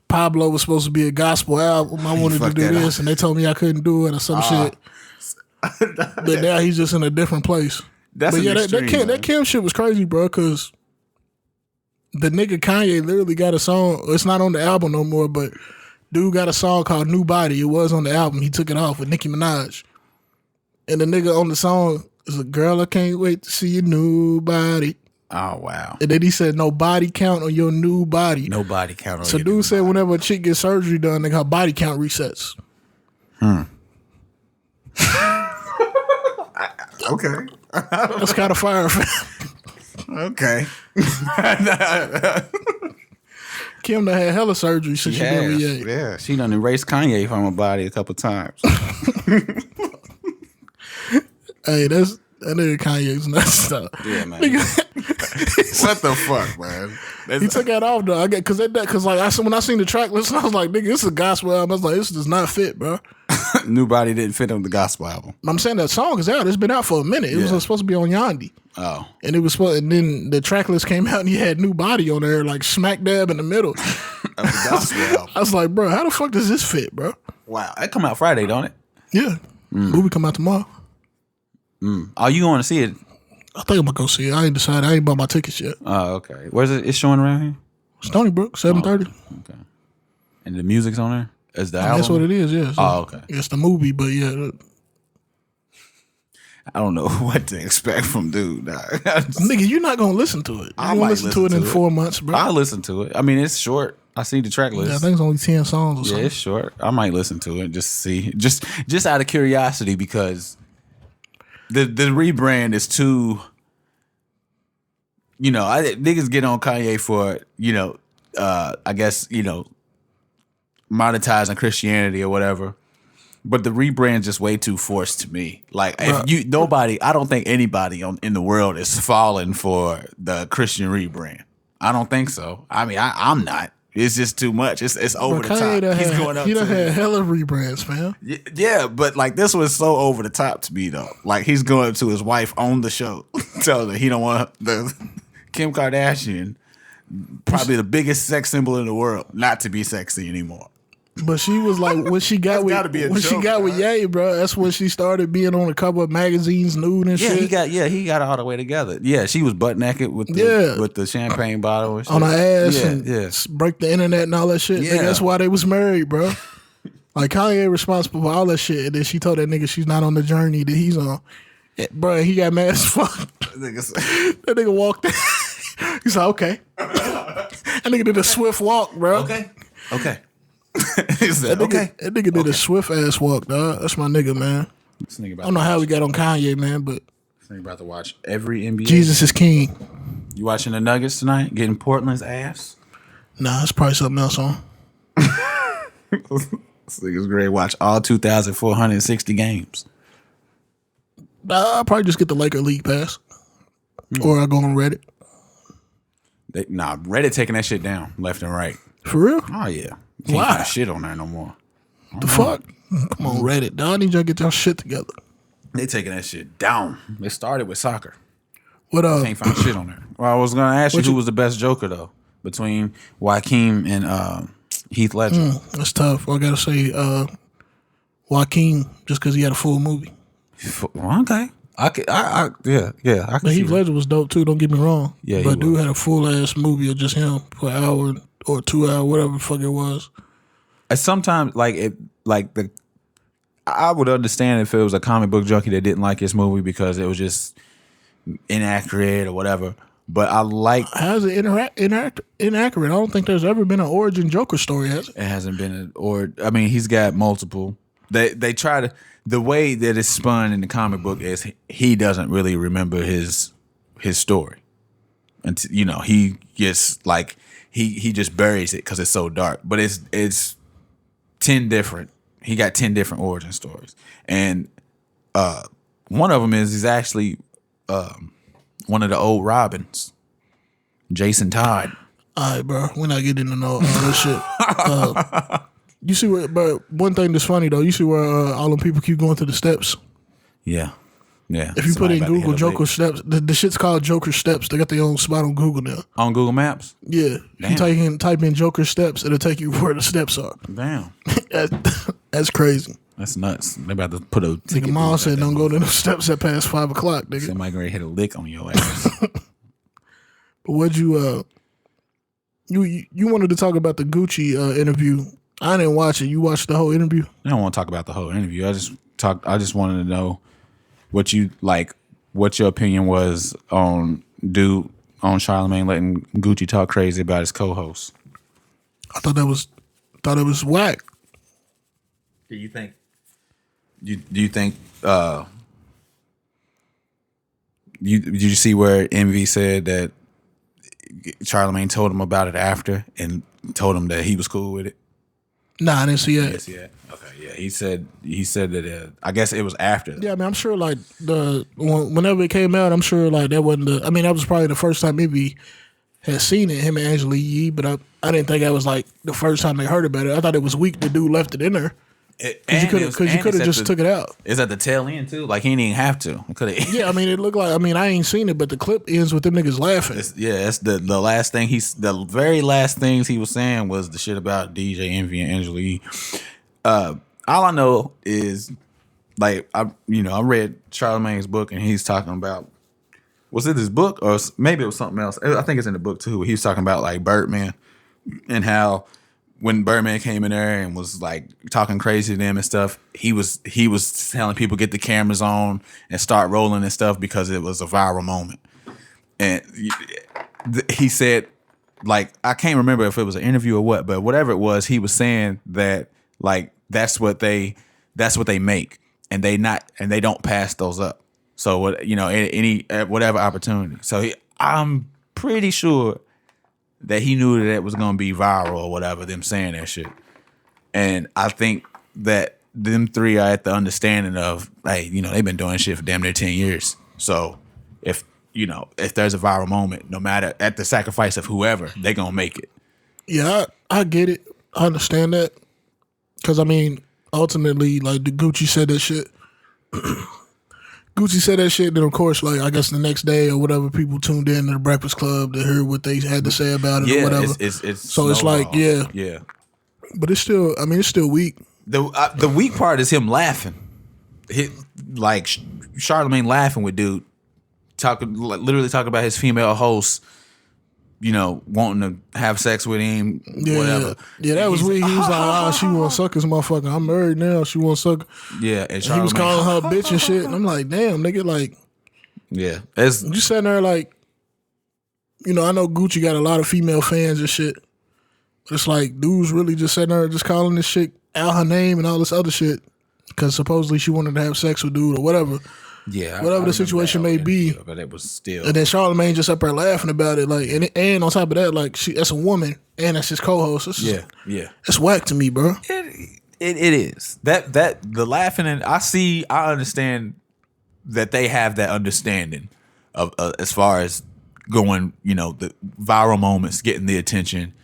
Pablo was supposed to be a gospel album. I wanted to do this, and they told me I couldn't do it or some shit. But now he's just in a different place. That Kim shit was crazy, bro, because the nigga Kanye literally got a song. It's not on the album no more, but dude got a song called New Body. It was on the album. He took it off with Nicki Minaj. And the nigga on the song is a girl, I can't wait to see your new body. Oh, wow. And then he said, no body count on your new body. No body count on your new body. So dude said whenever a chick gets surgery done, her body count resets. Okay. That's kind of fire. Okay. Kim done had hella surgery since she been with Ye. Yeah, she done erased Kanye from her body a couple times. Hey, that nigga Kanye's nuts stuff. Yeah, man. What the fuck, man? He took that off though. When I seen the track list, I was like, nigga, this is a gospel album. I was like, this does not fit, bro. New Body didn't fit on the gospel album. I'm saying that song is out. It's been out for a minute. It was supposed to be on Yandi. Oh. And and then the track list came out and he had New Body on there, like smack dab in the middle. Of the gospel album. I was like, bro, how the fuck does this fit, bro? Wow. It come out Friday, don't it? Yeah. Movie come out tomorrow. Are you going to see it? I think I'm going to go see it. I ain't decided. I ain't bought my tickets yet. Oh, okay. Where's it? It's showing around here? Stony Brook, 7:30. Okay. And the music's on there? Is the album? That's what it is, yeah. So okay. It's the movie, but yeah. I don't know what to expect from dude. Nigga, you're not going to listen to it. You're going to listen to it in 4 months, bro. I'll listen to it. I mean, it's short. I see the track list. Yeah, I think it's only 10 songs or something. Yeah, it's short. I might listen to it just to see. Just out of curiosity because the rebrand is too, niggas get on Kanye for, I guess, monetizing Christianity or whatever. But the rebrand's just way too forced to me. Like, I don't think anybody in the world is falling for the Christian rebrand. I don't think so. I mean, I'm not. It's just too much. It's over the top. He's going up. He done had hella rebrands, man. Yeah, but like this was so over the top to me though. Like he's going to his wife on the show, telling her he don't want the Kim Kardashian, probably the biggest sex symbol in the world, not to be sexy anymore. But she was like, when she got with Ye, bro, that's when she started being on a cover of magazines, nude and shit. He got all the way together. Yeah, she was butt naked with the champagne bottle and shit. On her ass and break the internet and all that shit. Yeah. Nigga, that's why they was married, bro. Like Kanye responsible for all that shit, and then she told that nigga she's not on the journey that he's on. Bro, he got mad as fuck. That nigga walked in. He's like, okay. That nigga did a swift walk, bro. Okay. That nigga did a swift ass walk, dog. That's my nigga, man. I don't know how we got on Kanye, man, but this nigga about to watch every NBA. Jesus is king. You watching the Nuggets tonight? Getting Portland's ass? Nah, it's probably something else on. This nigga's great. Watch all 2,460 games. I'll probably just get the Laker League pass. or I go on Reddit. Reddit taking that shit down left and right. For real? Oh yeah. Can't Why? find shit on there no more. The fuck? Come on, Reddit. Dog, I need y'all to get y'all shit together. They taking that shit down. It started with soccer. What Can't find shit on there. Well, I was gonna ask you who was the best Joker though, between Joaquin and Heath Ledger. That's tough. I gotta say, Joaquin, just because he had a full movie. Well, okay. I can But Heath Ledger was dope too. Don't get me wrong. Yeah, but dude had a full ass movie of just him for an hour or 2 hours, whatever the fuck it was. And sometimes, I would understand if it was a comic book junkie that didn't like his movie because it was just inaccurate or whatever. But I like. How's it inaccurate? I don't think there's ever been an origin Joker story, has it? It hasn't been he's got multiple. They try to. The way that it's spun in the comic book is he doesn't really remember his story, and he gets like he just buries it because it's so dark. But it's 10 different. He got 10 different origin stories, and one of them is actually one of the old Robins, Jason Todd. All right, bro, we're not getting into all this shit. You see where, but one thing that's funny though, you see where all them people keep going to the steps. Yeah. If you put in Google Joker steps, the shit's called Joker steps. They got their own spot on Google now. On Google Maps? Yeah. Damn. You type in Joker steps, it'll take you where the steps are. Damn. That's crazy. That's nuts. They about to put a nigga mom said don't go to them steps at past 5 o'clock, nigga. Somebody gonna hit a lick on your ass. But what'd you wanted to talk about the Gucci interview. I didn't watch it. You watched the whole interview? I don't want to talk about the whole interview. I just wanted to know what your opinion was on Charlamagne letting Gucci talk crazy about his co-host. I thought it was whack. Do you think? Did you see where Envy said that Charlamagne told him about it after and told him that he was cool with it? Nah, I didn't see that. Yes, yeah. Okay, yeah. He said that. I guess it was after. Yeah, I mean, I'm sure like whenever it came out, I'm sure like that wasn't the. I mean, that was probably the first time Envy had seen it, him and Angela Yee, but I didn't think that was like the first time they heard about it. I thought it was weak the dude left it in there. Because you could have just took it out. It's at the tail end too. Like he didn't even have to. Yeah, I mean it looked like. I mean I ain't seen it, but the clip ends with them niggas laughing. It's the last thing the very last things he was saying was the shit about DJ Envy and Angela Yee. All I know is like I read Charlamagne's book and he's talking about. Was it his book or maybe it was something else? I think it's in the book too. He was talking about like Birdman and how. When Birdman came in there and was like talking crazy to them and stuff, he was telling people get the cameras on and start rolling and stuff because it was a viral moment. And he said, like, I can't remember if it was an interview or what, but whatever it was, he was saying that like that's what they make, and they don't pass those up. So any whatever opportunity. So I'm pretty sure that he knew that it was going to be viral or whatever, them saying that shit. And I think that them three are at the understanding of, hey, they've been doing shit for damn near 10 years. So if there's a viral moment, no matter at the sacrifice of whoever, they're going to make it. Yeah, I get it. I understand that. Because, I mean, ultimately, like, the Gucci said that shit. Gucci said that shit, then of course, like I guess the next day or whatever, people tuned in to the Breakfast Club to hear what they had to say about it or whatever. So it's like, yeah. But it's still, I mean, it's still weak. The weak part is him laughing. Like Charlamagne laughing with dude, literally talking about his female host, wanting to have sex with him, whatever. Yeah, that was weird. He was like, she want to suck his motherfucker. I'm married now. She want to suck. Yeah, and he was calling her a bitch and shit. And I'm like, damn, nigga, like. Yeah. You sitting there like, I know Gucci got a lot of female fans and shit. But it's like, dudes really just sitting there just calling this shit out her name and all this other shit. Because supposedly she wanted to have sex with dude or whatever. Yeah, whatever the situation may be, but it was still. And then Charlamagne just up there laughing about it, like, and on top of that, like, that's a woman, and that's his co-host. It's whack to me, bro. It is that the laughing, and I understand that they have that understanding, of as far as going, the viral moments, getting the attention,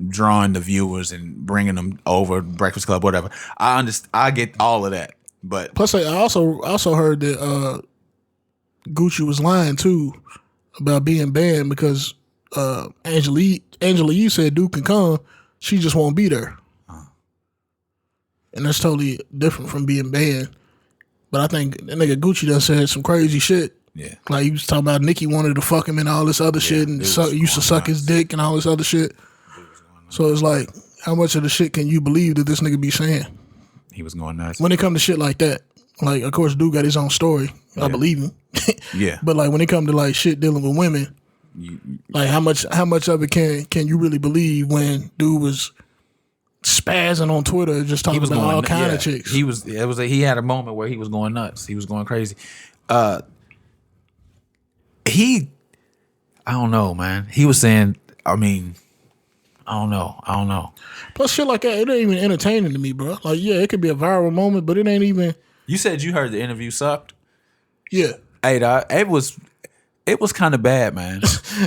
drawing the viewers and bringing them over, Breakfast Club, whatever. I get all of that. But plus, I also heard that Gucci was lying too about being banned because Angela Yee said Duke can come, she just won't be there, and that's totally different from being banned. But I think that nigga Gucci done said some crazy shit. Yeah, like he was talking about Nicki wanted to fuck him and all this other shit, and used to suck his dick and all this other shit. So it's like, how much of the shit can you believe that this nigga be saying? He was going nuts. When it come to shit like that, like, of course, dude got his own story. I believe him. Yeah. But like when it come to like shit dealing with women, like how much of it can you really believe when dude was spazzing on Twitter just talking about all kind of chicks? He had a moment where he was going nuts. He was going crazy. I don't know, man. He was saying, I don't know. Plus, shit like that, it ain't even entertaining to me, bro. Like, yeah, it could be a viral moment, but it ain't even. You said you heard the interview sucked? Yeah. Hey, dog, it was kind of bad, man.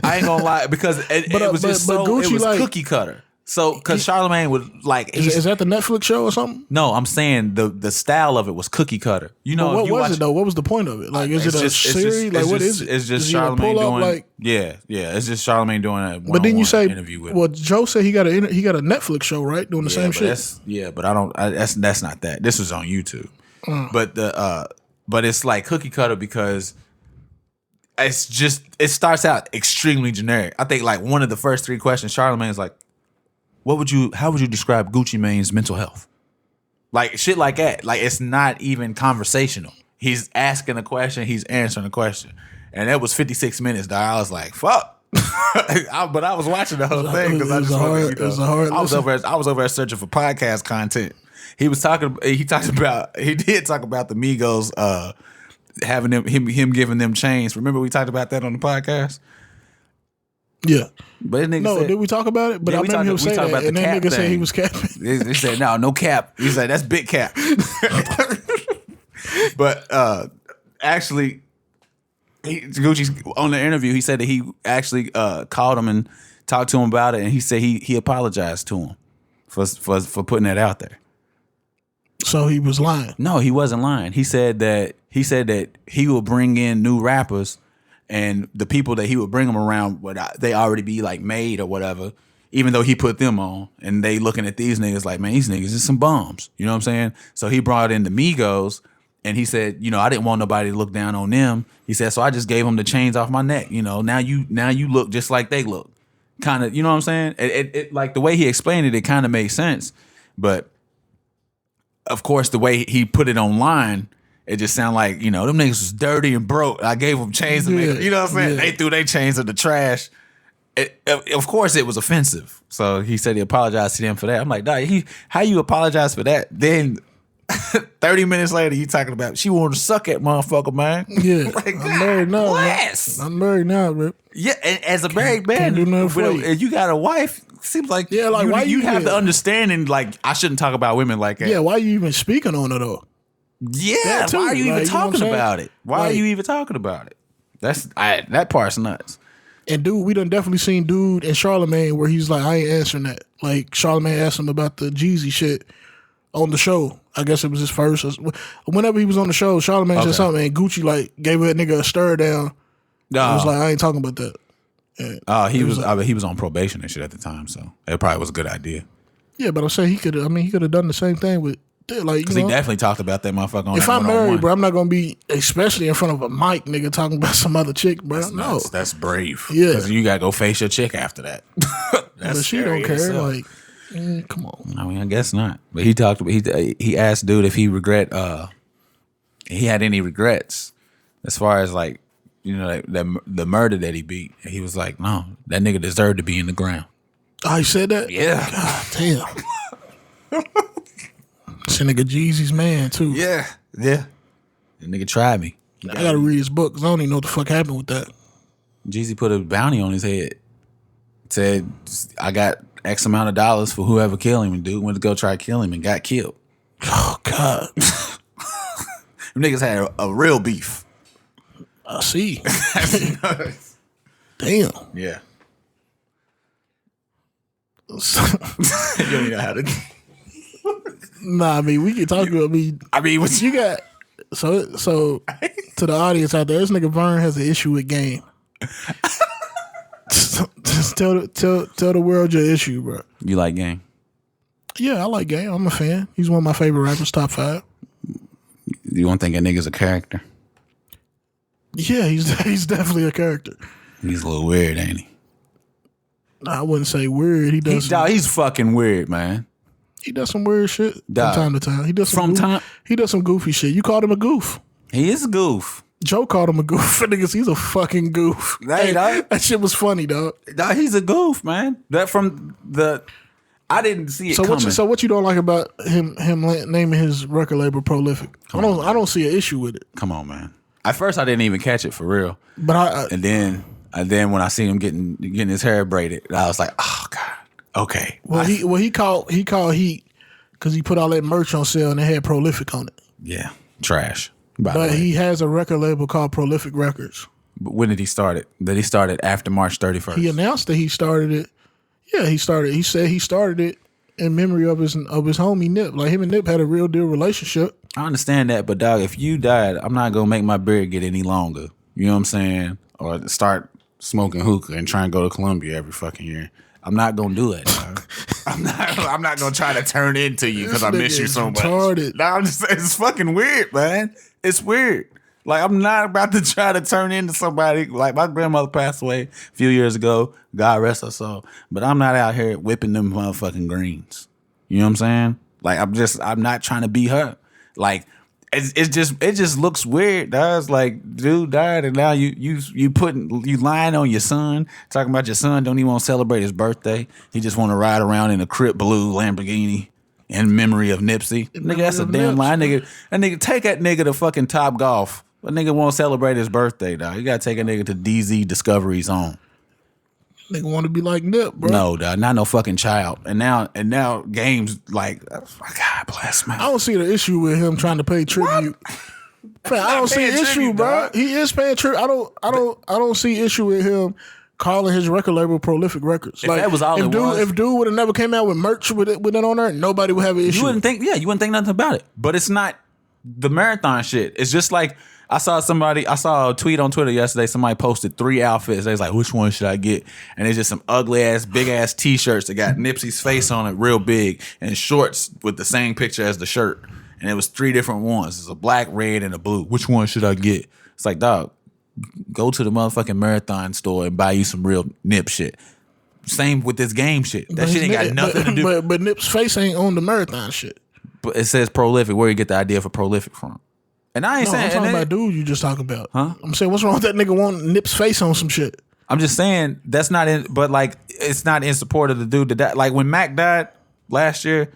I ain't gonna lie, because it was Gucci, it was like, cookie cutter. So, because Charlamagne was like, is that the Netflix show or something? No, I'm saying the style of it was cookie cutter. What was it though? What was the point of it? Like, is it a series? Like, what is it? It's just Charlamagne doing. Yeah. It's just Charlamagne doing a one-on-one but then you say, interview with. Well, Joe said he got a Netflix show, right? Doing the same shit. But I don't. That's not that. This was on YouTube. But it's like cookie cutter because it starts out extremely generic. I think like one of the first 3 questions, Charlamagne's like, how would you describe Gucci Mane's mental health? Like shit like that. Like it's not even conversational. He's asking a question, he's answering a question. And that was 56 minutes, dog. I was like, fuck. But I was watching the whole thing because I just wanted to, I was over there searching for podcast content. He did talk about the Migos having him giving them chains. Remember we talked about that on the podcast? Yeah. But said, did we talk about it? But I remember him saying that, and that nigga said he was capping. They said, no cap. He said, that's big cap. But actually, Gucci's on the interview, he said that he actually called him and talked to him about it, and he said he apologized to him for putting that out there. So he was lying. No, he wasn't lying. He said that he will bring in new rappers, and the people that he would bring them around would they already be like made or whatever, even though he put them on, and they looking at these niggas like, man, these niggas is some bums. You know what I'm saying? So he brought in the Migos, and he said, I didn't want nobody to look down on them. He said, so I just gave them the chains off my neck. Now you look just like they look. Kind of, you know what I'm saying? It like the way he explained it kind of made sense, but of course the way he put it online, it just sounded like, them niggas was dirty and broke. I gave them chains to make, you know what I'm saying? Yeah. They threw their chains in the trash. Of course it was offensive. So he said he apologized to them for that. I'm like, dog, how you apologize for that? Then 30 minutes later, you talking about she wanted to suck at motherfucker, man. Yeah. Like, I'm married now. Yes. I'm married now, bro. Yeah, and as a married man, and you got a wife, seems like, why you have the understanding, like, I shouldn't talk about women like that. Yeah, why are you even speaking on it though? Yeah, why are you even talking about it? Why are you even talking about it? That part's nuts. And dude, we done definitely seen dude and Charlamagne where he's like, I ain't answering that. Like Charlamagne asked him about the Jeezy shit on the show. I guess it was his first. Whenever he was on the show, Charlamagne said something, and Gucci like gave that nigga a stare down. No, was like, I ain't talking about that. He was on probation and shit at the time, so it probably was a good idea. Yeah, but I'm saying he could have done the same thing with. Like, because he definitely talked about that motherfucker on if I'm married, bro, I'm not gonna be, especially in front of a mic, nigga, talking about some other chick, bro. That's brave. Yeah, because you gotta go face your chick after that. But she don't care. Like, come on. I mean, I guess not. But he asked dude if he had any regrets as far as like, the murder that he beat. And he was like, no, that nigga deserved to be in the ground. Oh, he said that? Yeah. God damn. This nigga Jeezy's man too. Yeah. The nigga tried me. I gotta read his book because I don't even know what the fuck happened with that. Jeezy put a bounty on his head. Said, I got X amount of dollars for whoever killed him, and dude went to go try to kill him and got killed. Oh God. Them niggas had a real beef. I see. Damn. Yeah. You don't know how to. Nah, I mean, we can talk about me. I mean, what You got so to the audience out there, this nigga Vern has an issue with game. Just tell the world your issue, bro. You like Game? Yeah, I like Game. I'm a fan. He's one of my favorite rappers, top 5. You don't think that nigga's a character? Yeah, he's definitely a character. He's a little weird, ain't he? I wouldn't say weird. He's fucking weird, man. He does some weird shit from time to time. He does some goofy shit. You called him a goof. He is a goof. Joe called him a goof. Niggas, he's a fucking goof. Hey, dog. That shit was funny, dog. Dog, he's a goof, man. That from the. I didn't see it coming. So what you don't like about him naming his record label Prolific? I don't see an issue with it. Come on, man. At first, I didn't even catch it for real. But and then when I seen him getting his hair braided, I was like, oh God, okay. Well, he called Heat because he put all that merch on sale and it had Prolific on it. Yeah, trash. But he has a record label called Prolific Records. But when did he start it? Did he start it after March 31st? He announced that he started it. Yeah, he said he started it in memory of his homie Nip. Like him and Nip had a real deal relationship. I understand that, but dog, if you died, I'm not gonna make my beard get any longer. You know what I'm saying? Or start smoking hookah and try and go to Columbia every fucking year. I'm not gonna do it. Dog. I'm not gonna try to turn into you because I miss you so much. Retarded. No, it's fucking weird, man. It's weird. Like, I'm not about to try to turn into somebody. Like, my grandmother passed away a few years ago. God rest her soul. But I'm not out here whipping them motherfucking greens. You know what I'm saying? Like, I'm not trying to be her. Like, it just looks weird. That's like, dude died, and now you lying on your son, talking about your son don't even want to celebrate his birthday. He just want to ride around in a Crip Blue Lamborghini in memory of Nipsey. Nigga, that's a damn lie. That nigga, take that nigga to fucking Top Golf. A nigga won't celebrate his birthday, dog. You gotta take a nigga to DZ Discovery's home. Nigga want to be like Nip, bro. No, dog, not no fucking child. And now games like, God bless, man. I don't see the issue with him trying to pay tribute. Man, I don't see an issue, bro. He is paying tribute. I don't see issue with him calling his record label Prolific Records. If that was all it was. If dude would have never came out with merch with it on there, nobody would have an issue. You wouldn't think nothing about it. But it's not the marathon shit. It's just like, I saw a tweet on Twitter yesterday. Somebody posted 3 outfits. They was like, which one should I get? And it's just some ugly ass, big ass t-shirts that got Nipsey's face on it real big and shorts with the same picture as the shirt. And it was 3 different ones. It's a black, red, and a blue. Which one should I get? It's like, dog, go to the motherfucking marathon store and buy you some real Nip shit. Same with this game shit. That shit ain't got nothing to do. But Nip's face ain't on the marathon shit. But it says Prolific. Where you get the idea for Prolific from? And I ain't saying. I'm talking about dude you just talking about. Huh? I'm saying, what's wrong with that nigga wanting Nip's face on some shit? I'm just saying that's not in, but like it's not in support of the dude that died. Like when Mac died last year,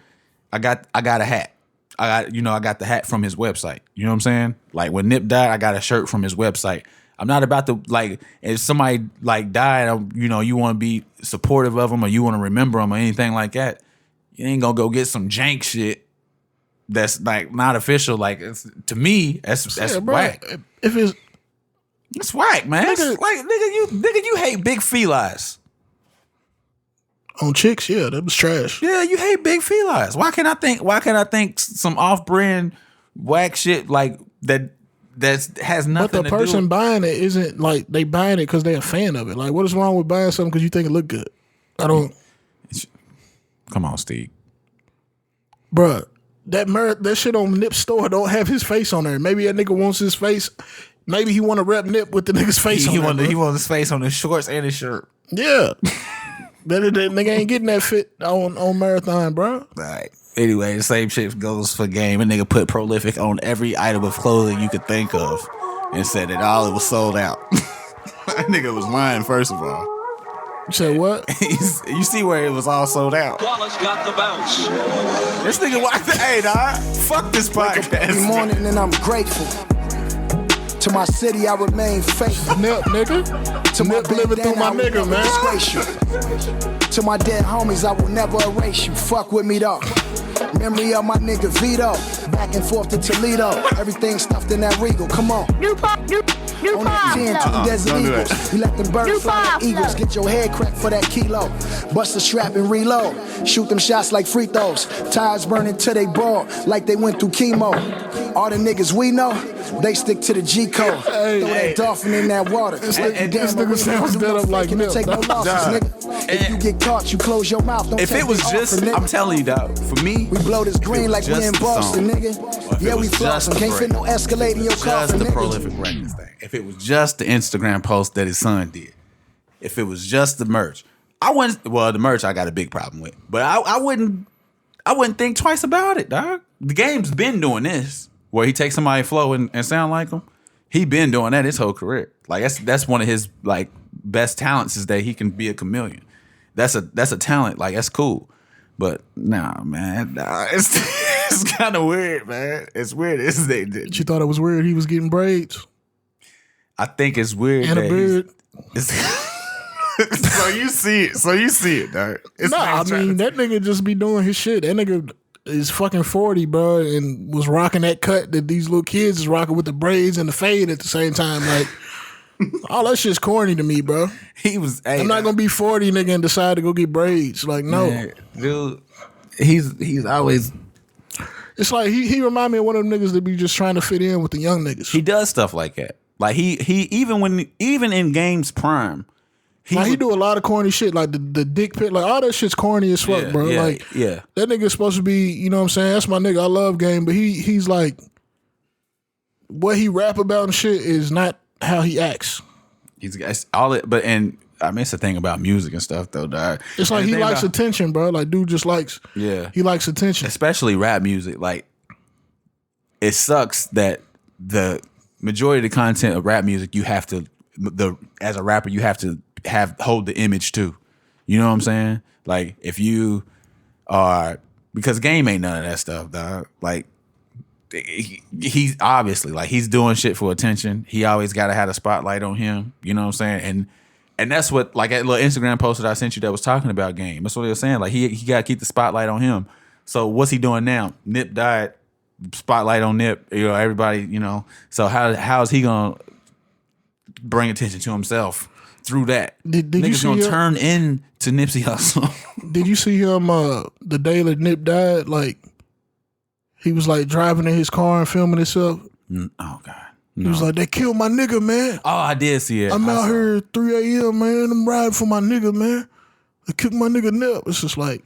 I got a hat. I got the hat from his website. You know what I'm saying? Like when Nip died, I got a shirt from his website. I'm not about to, like, if somebody like died, you want to be supportive of them or you want to remember them or anything like that. You ain't gonna go get some jank shit that's like not official. Like to me, that's whack. If it's whack, man. Nigga, you hate big felines. On chicks, yeah, that was trash. Yeah, you hate big felines. Why can't I think some off-brand whack shit like that has nothing to do. But the person buying it isn't like they buying it because they're a fan of it. Like, what is wrong with buying something because you think it look good? I don't. Come on, Steve. Bruh, that shit on Nip's store don't have his face on there. Maybe that nigga wants his face. Maybe he want to rep Nip with the nigga's face on there. He wants his face on his shorts and his shirt. Yeah. that nigga ain't getting that fit on Marathon, bro. All right. Anyway, the same shit goes for Game. A nigga put Prolific on every item of clothing you could think of and said that all it was sold out. That nigga was lying, first of all. You said what? You see where it was all sold out. Wallace got the bounce. This nigga, hey, dog, fuck this podcast. Every morning and I'm grateful. To my city, I remain faithful. Nip, nigga. To Nip living through my nigga, man. To my dead homies, I will never erase you. Fuck with me though. Memory of my nigga Vito. Back and forth to Toledo. Everything stuffed in that Regal. Come on. On that 10, 2 Desert Don't do Eagles. that. We let them birds fly like eagles. Get your head cracked for that kilo. Bust the strap and reload. Shoot them shots like free throws. Tires burning till they bald, like they went through chemo. All the niggas we know, they stick to the G code. Throw that dolphin in that water. This nigga sounds dead up like Nip. Take no losses, nigga. If you get caught, you close your mouth. Don't If take it was the just, offer, nigga. I'm telling you, dog. For me, We blow this green like we in Boston, nigga. Yeah, we flossing. Can't fit no Escalade in your just coffin, the nigga. prolific records thing. If it was just the Instagram post that his son did, if it was just the merch, I wouldn't. Well, the merch I got a big problem with, but I wouldn't think twice about it, dog. The game's been doing this, where he takes somebody's flow and sound like him. He been doing that his whole career. Like that's one of his like best talents is that he can be a chameleon. That's a talent. Like that's cool. But nah, man, it's kind of weird, man. It's weird. You thought it was weird he was getting braids I think it's weird and a that beard? so you see it, dog. It's Nah, I mean that nigga just be doing his shit. That nigga is fucking 40, bro, and was rocking that cut that these little kids is rocking with the braids and the fade at the same time. Like, all that shit's corny to me, bro. he was. Hey, I'm not gonna be 40, nigga, and decide to go get braids. Like, no. man, dude. He's always. It's like he remind me of one of them niggas that be just trying to fit in with the young niggas. He does stuff like that. Like he even in games prime. He do a lot of corny shit, like the dick pic, like all that shit's corny as fuck, bro. Yeah, like yeah. that nigga's supposed to be, you know what I'm saying? That's my nigga. I love Game, but he's like what he rap about and shit is not how he acts. It's all it, but and I mean it's the thing about music and stuff though, dog. It's like And the he thing likes about- attention, bro. Like dude just likes he likes attention. especially rap music. Like it sucks that the majority of the content of rap music you have to as a rapper you have to hold the image too. You know what I'm saying? Like if you are because Game ain't none of that stuff, dog. Like he's obviously like he's doing shit for attention. He always got to have a spotlight on him. You know what I'm saying? And that's what like that little Instagram post that I sent you that was talking about Game. That's what he was saying. Like he got to keep the spotlight on him. So what's he doing now? Nip died. Spotlight on Nip. You know everybody. You know. So how is he gonna bring attention to himself through that? Did you Niggas see gonna him? turn into Nipsey Hussle. Did you see him the day that Nip died? Like he was like driving in his car and filming himself. Oh God. He was like, they killed my nigga, man. Oh, I did see it. I'm I out saw here at 3 a.m., man. I'm riding for my nigga, man. They killed my nigga Nip. It's just like,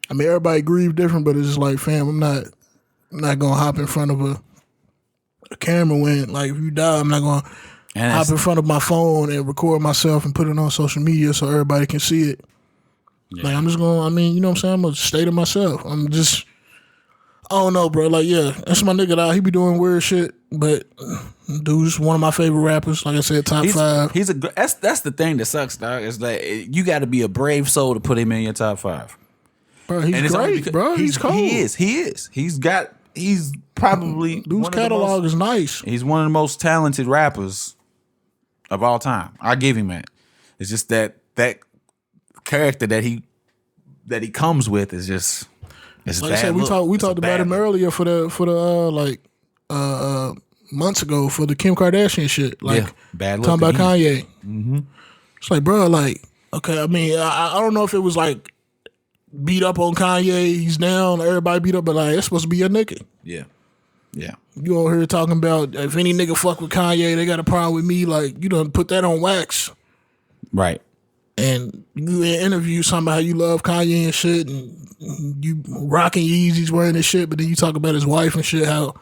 I mean, everybody grieve different, but it's just like, fam, I'm not gonna hop in front of a camera when, like, if you die, I'm not gonna And hop in front of my phone and record myself and put it on social media so everybody can see it. Like, I'm just gonna, I mean, you know what I'm saying? I'm gonna stay to myself. I'm just, I don't know, bro. Like, yeah, that's my nigga. Dog. He be doing weird shit, but dude's one of my favorite rappers. Like I said, top 5. He's that's the thing that sucks, dog. Is that you got to be a brave soul to put him in your top 5. Bro, he's it's only great, because- bro. He's cold. He is. He's probably Dude's one of the catalog most- is nice. He's one of the most talented rappers of all time. I give him that. It's just that character that he comes with is just. It's Like I said, we talked about him earlier for the months ago for the Kim Kardashian shit. Like Yeah, bad look talking about to Kanye. Mm-hmm. It's like, bro, like, okay, I mean, I don't know if it was like beat up on Kanye, he's down, everybody beat up, but like, it's supposed to be your nigga. Yeah. Yeah. You over here talking about if any nigga fuck with Kanye, they got a problem with me. Like, you done put that on wax. Right. And you in an interview talking about how you love Kanye and shit, and you rocking Yeezys wearing this shit, but then you talk about his wife and shit, how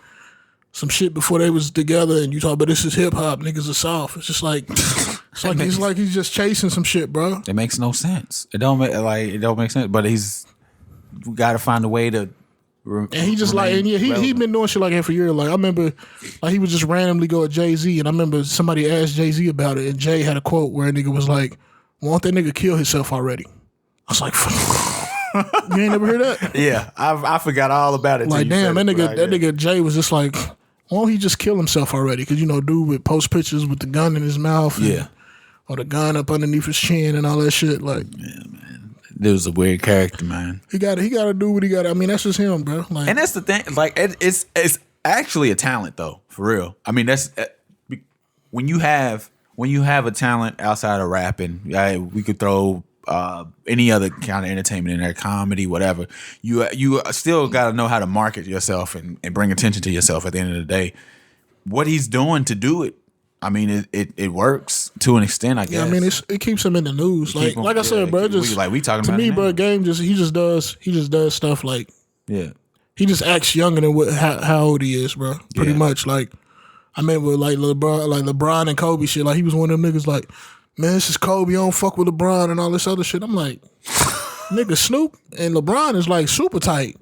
some shit before they was together, and you talk about this is hip hop, niggas are soft. It's just like it's like he's just chasing some shit, bro. It makes no sense. It don't make sense. But we got to find a way to. And he just like, and yeah, he been doing shit like that for years. Like I remember, like he would just randomly go at Jay-Z, and I remember somebody asked Jay-Z about it, and Jay had a quote where a nigga was like, "Won't that nigga kill himself already?" I was like, "You ain't never heard that?" Yeah, I forgot all about it. Like damn, that nigga Jay was just like, "Won't he just kill himself already?" Because you know, dude would post pictures with the gun in his mouth, and, or the gun up underneath his chin and all that shit. Like, yeah, man. It was a weird character, man. He got to do what he got. I mean, that's just him, bro. Like, and that's the thing. Like, it's actually a talent, though, for real. I mean, that's when you have a talent outside of rapping, we could throw any other kind of entertainment in there, comedy, whatever. You still got to know how to market yourself and bring attention to yourself at the end of the day. What he's doing to do it, I mean, it works to an extent, I guess. Yeah, I mean, it keeps him in the news. Like I said, bro, we talking to about me, it bro, Game he just does stuff like he just acts younger than how old he is, bro. Pretty much. Like I remember like LeBron and Kobe shit. Like he was one of them niggas like, man, this is Kobe. I don't fuck with LeBron and all this other shit. I'm like, nigga, Snoop and LeBron is like super tight,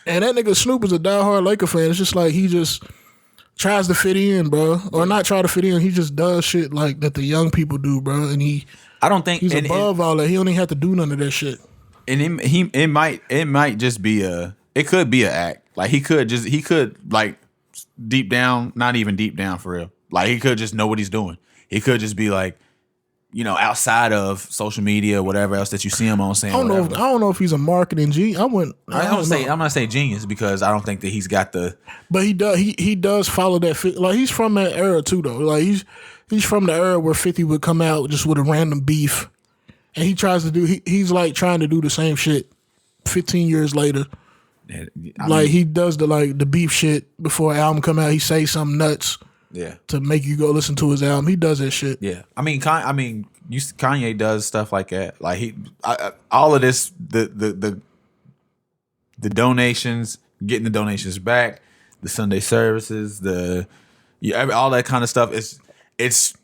and that nigga Snoop is a diehard Laker fan. It's just like he just tries to fit in, bro, or not try to fit in. He just does shit like that the young people do, bro. And I don't think he's above all that. He don't even have to do none of that shit. And it might just be it could be an act. Like he could like deep down, not even deep down for real. Like he could just know what he's doing. He could just be like, you know, outside of social media, whatever else that you see him on saying. I don't know if he's a marketing genius. I'm not saying genius because I don't think that he's got the. But he does follow that. Like he's from that era too, though. Like he's from the era where 50 would come out just with a random beef, and he tries to do. He's like trying to do the same shit. 15 years later, he does the beef shit before an album come out. He says something nuts. Yeah, to make you go listen to his album, he does that shit. Yeah, Kanye does stuff like that. Like all of this, the donations, getting the donations back, the Sunday services, all that kind of stuff. It's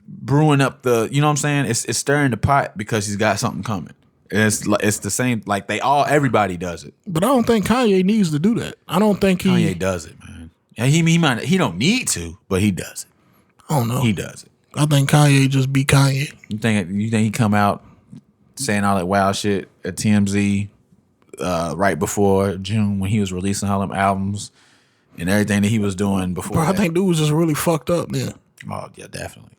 brewing up the, you know what I'm saying? It's stirring the pot because he's got something coming. And it's the same. Like everybody does it. But I don't think Kanye needs to do that. I don't think Kanye does it, man. And he don't need to, but he does it. I don't know. He does it. I think Kanye just be Kanye. You think he come out saying all that wild shit at TMZ right before June when he was releasing all them albums and everything that he was doing before? Bro, I think dude was just really fucked up then. Oh yeah, definitely.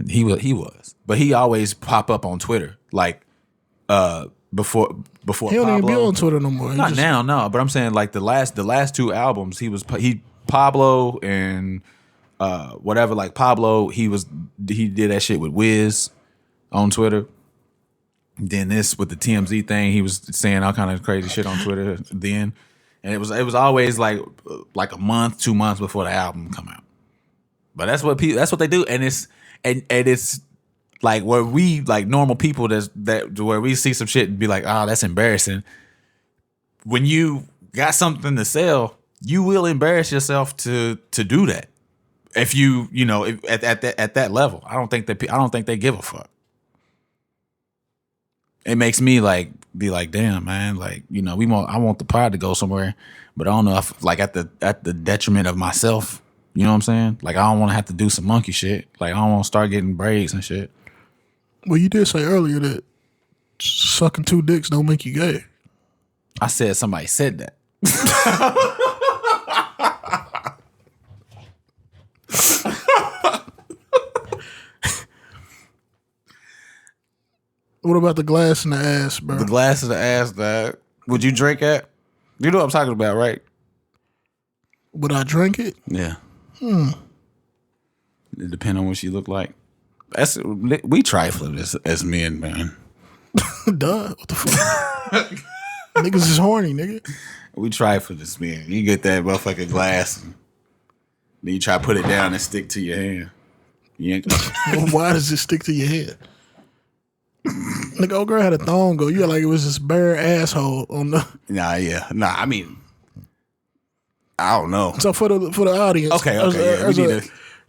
He was. But he always pop up on Twitter like before he don't Pablo. even be on Twitter no more. Not now, no. But I'm saying like the last two albums, Pablo and whatever. Like Pablo, he did that shit with Wiz on Twitter. Then this with the TMZ thing, he was saying all kind of crazy shit on Twitter then, and it was always like a month, 2 months before the album come out. But that's what they do, and it's. Like where we like normal people where we see some shit and be like, oh, that's embarrassing. When you got something to sell, you will embarrass yourself to do that. If at that level, I don't think they give a fuck. It makes me like be like, damn, man, like, you know, I want the pod to go somewhere, but I don't know if like at the detriment of myself. You know what I'm saying? Like I don't want to have to do some monkey shit. Like I don't want to start getting braids and shit. Well, you did say earlier that sucking 2 dicks don't make you gay. I said somebody said that. What about the glass in the ass, bro? The glass in the ass, dog. Would you drink it? You know what I'm talking about, right? Would I drink it? Yeah. It depends on what she look like. We trifling as men, man. Duh. What the fuck? Niggas is horny, nigga. We trifle this, man. You get that motherfucking glass, and then you try to put it down and stick to your hand. You ain't well, why does it stick to your head? Nigga, old girl had a thong go. You got like it was this bare asshole on the. Nah. I mean, I don't know. So for the audience, okay.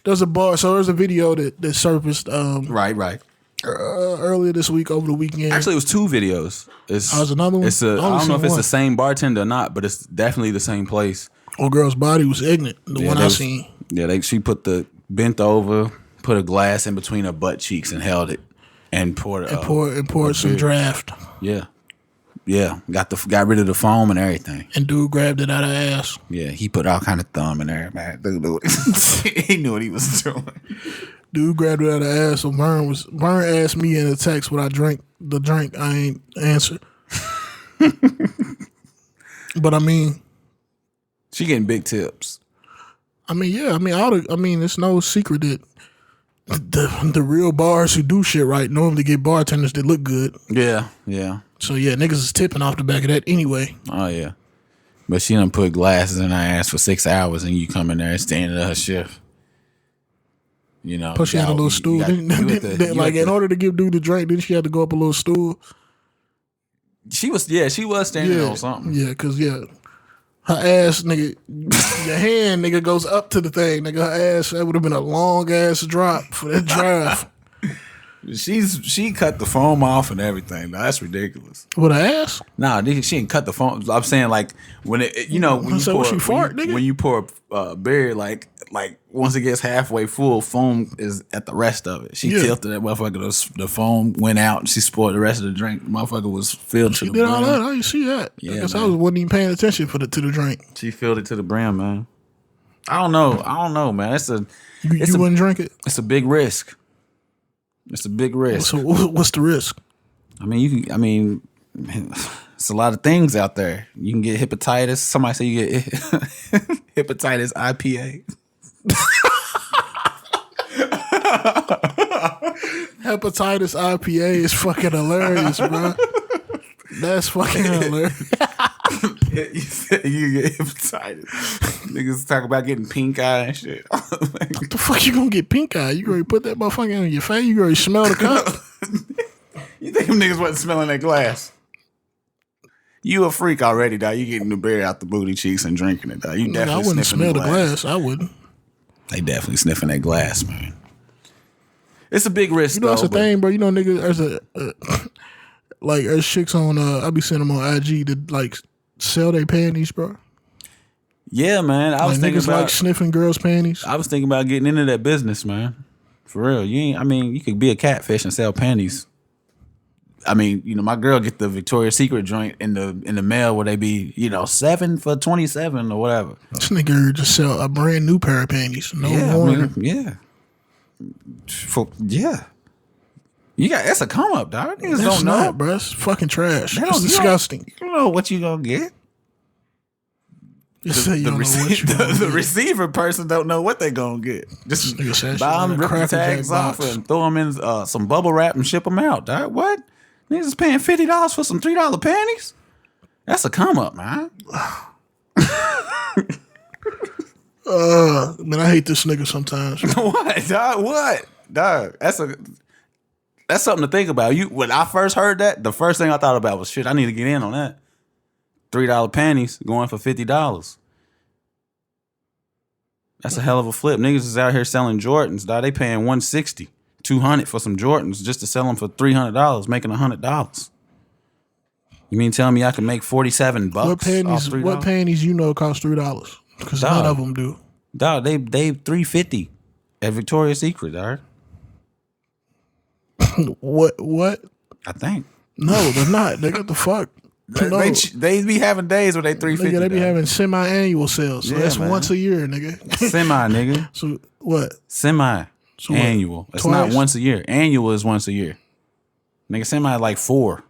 There's a bar. So there's a video that surfaced. Right. Earlier this week, over the weekend. Actually, it was 2 videos. There's another one. I don't know if it's the same bartender or not, but it's definitely the same place. Old girl's body was ignorant. I seen. Yeah, she bent over, put a glass in between her butt cheeks and held it, and poured some draft. Yeah. Got rid of the foam and everything. And dude grabbed it out of ass. Yeah, he put all kind of thumb in there, man. He knew what he was doing. Dude grabbed it out of ass. So Vern asked me in a text would I drink the drink. I ain't answered. But I mean, she getting big tips. I mean, yeah. I mean, it's no secret that the real bars who do shit right normally get bartenders that look good. Yeah, yeah. So yeah, niggas is tipping off the back of that anyway. Oh yeah. But she done put glasses in her ass for 6 hours, and you come in there and stand at her shift. You know, plus she had a little stool. In order to give dude the drink, then she had to go up a little stool. She was standing on something. Yeah, cause her ass, nigga, your hand, nigga, goes up to the thing, nigga. Her ass, that would have been a long ass drop for that drive. She cut the foam off and everything. That's ridiculous. With her ass? Nah, she didn't cut the foam. I'm saying like when you pour beer, like once it gets halfway full, foam is at the rest of it. She tilted that motherfucker. The foam went out and she poured the rest of the drink. The motherfucker was filled to the brim. She did all that. How you see that? Yeah, I guess I wasn't even paying attention to the drink. She filled it to the brim, man. I don't know, man. You wouldn't drink it? It's a big risk. It's a big risk. So what's the risk? I mean, it's a lot of things out there. You can get hepatitis. Somebody say you get hepatitis IPA. Hepatitis IPA is fucking hilarious, bro. That's fucking hilarious. You get hepatitis. Niggas talk about getting pink eye and shit. What the fuck you gonna get pink eye? You already put that motherfucker on your face? You already smell the cup? You think them niggas wasn't smelling that glass? You a freak already, dog. You getting the beer out the booty cheeks and drinking it, dog. You definitely I wouldn't smell the glass. I wouldn't. They definitely sniffing that glass, man. It's a big risk, that's the thing, bro. You know, niggas, there's chicks on, I be seeing them on IG that, like, sell their panties, bro. Yeah, man. I was thinking about sniffing girls' panties. I was thinking about getting into that business, man. For real. You could be a catfish and sell panties. I mean, my girl get the Victoria's Secret joint in the mail where they be, 7 for $27 or whatever. This nigga just sell a brand new pair of panties. No warning. Yeah. That's a come up, dog. Niggas That's don't know, not, bro. It's fucking trash. It's disgusting. You don't know what you gonna get. The receiver person don't know what they gonna get. Just buy them, rip the tags off, and throw them in some bubble wrap and ship them out, dog. What? Niggas is paying $50 for some $3 panties? That's a come up, man. Man, I hate this nigga sometimes. What, dog? What, dog? That's something to think about. When I first heard that, the first thing I thought about was, shit, I need to get in on that. $3 panties going for $50. That's a hell of a flip. Niggas is out here selling Jordans, dog. They paying $160, $200 for some Jordans just to sell them for $300, making $100. You mean tell me I can make $47 What panties cost $3? Because none of them do. Dog, they $350 at Victoria's Secret, dog. What? I think. No, they're not. They got the fuck. No. They be having days where they $350. Nigga, they be having semi-annual sales. So that's once a year, nigga. Semi, nigga. So what? Semi-annual. It's not once a year. Annual is once a year. Nigga, semi like 4.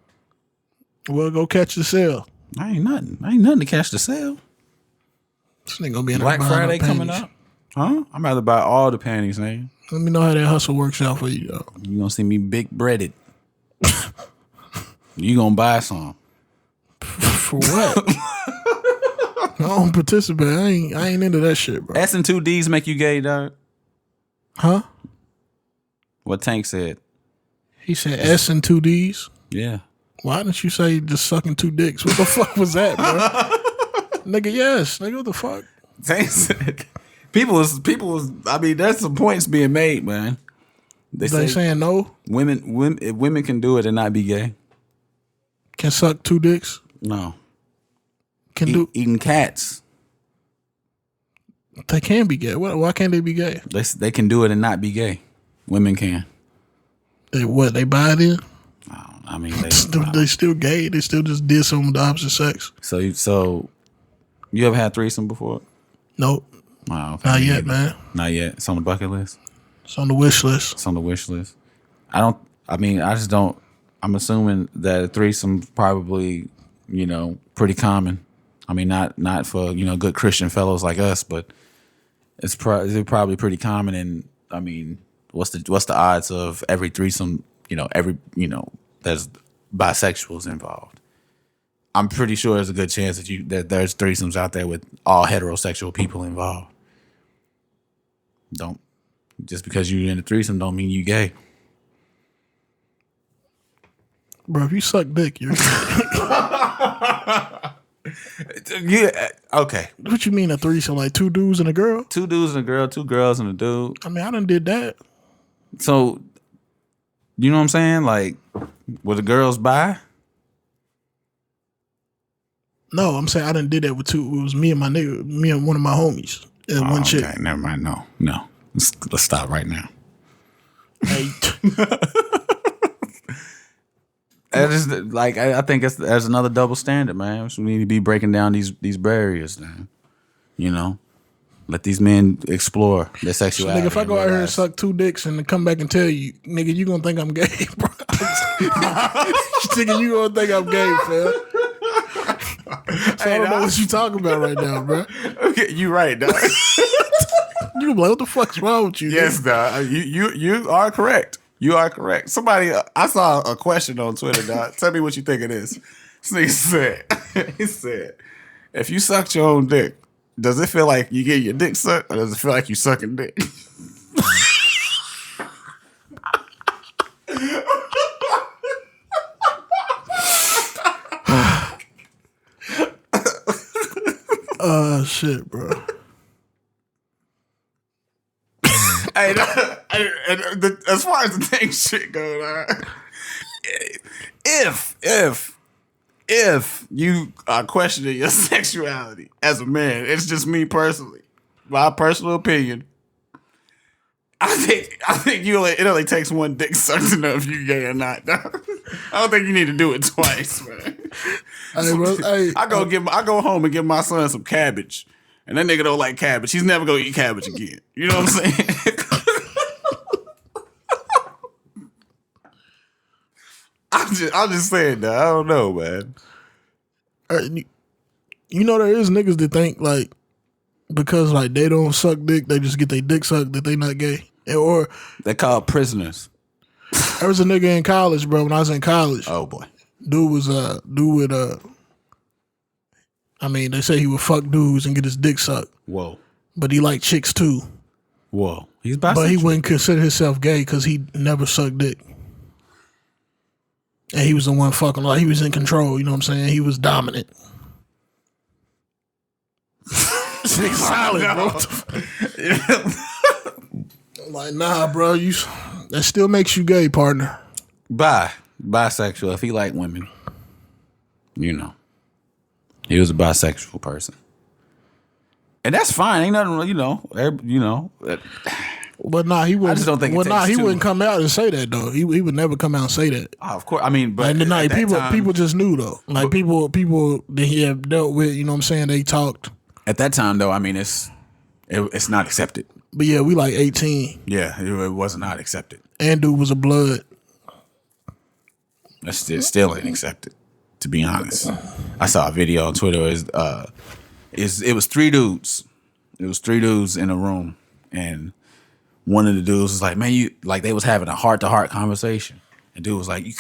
Well, go catch the sale. I ain't nothing to catch the sale. This nigga gonna be in Black Friday coming up. Huh? I'm about to buy all the panties, nigga. Let me know how that hustle works out for you, though. You gonna see me big breaded. You gonna buy some. For what? I don't participate. I ain't into that shit, bro. S and 2 Ds make you gay, dog? Huh? What Tank said. He said S and 2 Ds? Yeah. Why didn't you say just sucking 2 dicks? What the fuck was that, bro? Nigga, yes. Nigga, what the fuck? Tank said. People was. I mean, there's some points being made, man. They saying no? Women can do it and not be gay. Can suck 2 dicks? No. Eating cats. They can be gay. Why can't they be gay? They can do it and not be gay. Women can. They buy it in? I mean, they still gay. They still just did something with the opposite sex. So you ever had threesome before? Nope. Oh, okay. Not yet, man. Not yet. It's on the bucket list. It's on the wish list. It's on the wish list. I just don't. I'm assuming that a threesome probably, pretty common. I mean, not for good Christian fellows like us, but it's probably pretty common. And I mean, what's the odds of every threesome? There's bisexuals involved. I'm pretty sure there's a good chance that there's threesomes out there with all heterosexual people involved. Don't just because you're in a threesome don't mean you gay. Bro, if you suck dick, you're Yeah, okay. What you mean a threesome? Like 2 dudes and a girl? 2 dudes and a girl, 2 girls and a dude. I mean, I done did that. So, you know what I'm saying? Like, were the girls bi? No, I'm saying I done did that with 2. It was me and my nigga, me and one of my homies, and one chick. Okay, never mind. No. Let's stop right now. Hey. I think there's another double standard, man. So we need to be breaking down these barriers, man. You know, let these men explore their sexuality. So, nigga, if I go out here and suck 2 dicks and come back and tell you, nigga, you gonna think I'm gay, bro? Nigga, you gonna think I'm gay, fam? So I don't know what you talking about right now, bro. Okay, you right, dog. You like, what the fuck's wrong with you? Yes, dog. You are correct. You are correct. Somebody, I saw a question on Twitter, dog. Tell me what you think of this. This nigga he said, if you sucked your own dick, does it feel like you get your dick sucked, or does it feel like you sucking dick? Shit, bro. Hey, as far as the thing shit goes, if you are questioning your sexuality as a man, it's just me personally, my personal opinion. I think it only takes one dick suck to know if you gay or not. I don't think you need to do it twice, man. Hey, bro, I go home and give my son some cabbage, and that nigga don't like cabbage. He's never gonna eat cabbage again. You know what I'm saying? I'm just saying that. I don't know, man. You know there is niggas that think like because like they don't suck dick, they just get their dick sucked that they not gay. Or they called prisoners. There was a nigga in college, bro. When I was in college, oh boy, dude with I mean, they say he would fuck dudes and get his dick sucked. Whoa. But he liked chicks too. Whoa. He's bisexual. But he wouldn't consider himself gay because he never sucked dick. And he was the one fucking, like, he was in control, you know what I'm saying? He was dominant. Nigga solid, bro. I'm like, nah, bro, that still makes you gay, partner. Bisexual, if he like women. You know. He was a bisexual person. And that's fine. Ain't nothing, you know. But nah, he wouldn't. I just don't think. He wouldn't come out and say that though. He would never come out and say that. Of course, I mean, but and people just knew though. Like people that he had dealt with, you know what I'm saying? They talked. At that time though, I mean, it's not accepted. But yeah, we like 18. Yeah, it was not accepted. And dude was a blood. It still ain't accepted. To be honest, I saw a video on Twitter. It was 3 dudes. It was 3 dudes in a room, and one of the dudes was like, "Man, they was having a heart-to-heart conversation." And dude was like, you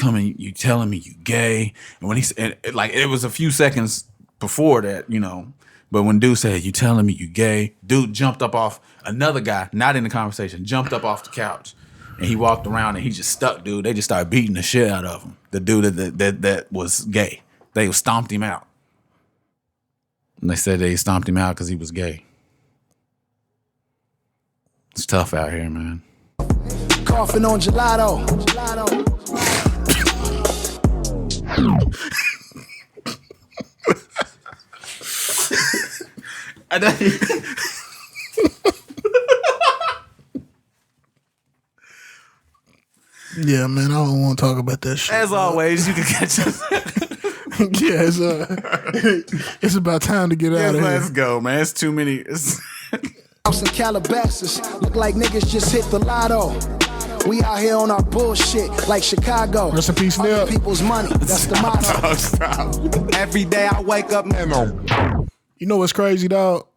telling me you gay?" And when he said, it was a few seconds before that, you know. But when dude said, "You telling me you gay?" Dude jumped up off, another guy, not in the conversation, jumped up off the couch. And he walked around and he just stuck, dude. They just started beating the shit out of him. The dude that was gay. They stomped him out. And they said they stomped him out because he was gay. It's tough out here, man. Coughing on gelato. Yeah, man, I don't want to talk about that shit. As always, you can catch us. Yeah, it's about time to get out of here. Let's go, man. It's too many. House in Calabasas, look like niggas just hit the lotto. We out here on our bullshit like Chicago. Rest in peace, Other Nip. people's money, that's the motto. Stop. Every day I wake up, You know what's crazy, dog?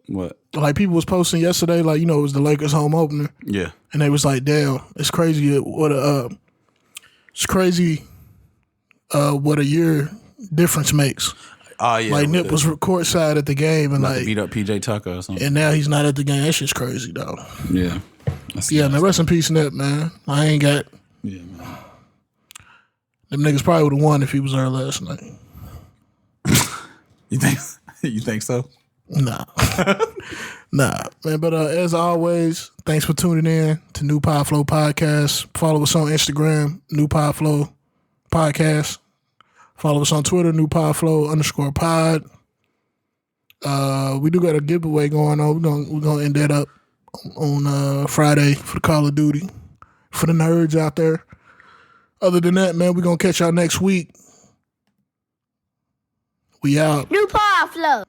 What? Like people was posting yesterday, like it was the Lakers home opener. Yeah. And they was like, "Damn, it's crazy what a year difference makes." Oh yeah. Like Nip was courtside at the game and like beat up PJ Tucker or something. And now he's not at the game. That shit's crazy, though. Yeah. Yeah, man. Rest in peace, Nip, man. I ain't got. Yeah, man. Them niggas probably would have won if he was there last night. You think? You think so? Nah. Nah, man. But as always, thanks for tuning in to New Pod Flow Podcast. Follow us on Instagram, New Pod Flow Podcast. Follow us on Twitter, New Pod Flow _pod. We do got a giveaway going on. We're gonna end that up on Friday for the Call of Duty. For the nerds out there. Other than that, man, we're gonna catch y'all next week. We out. New Pod Flow.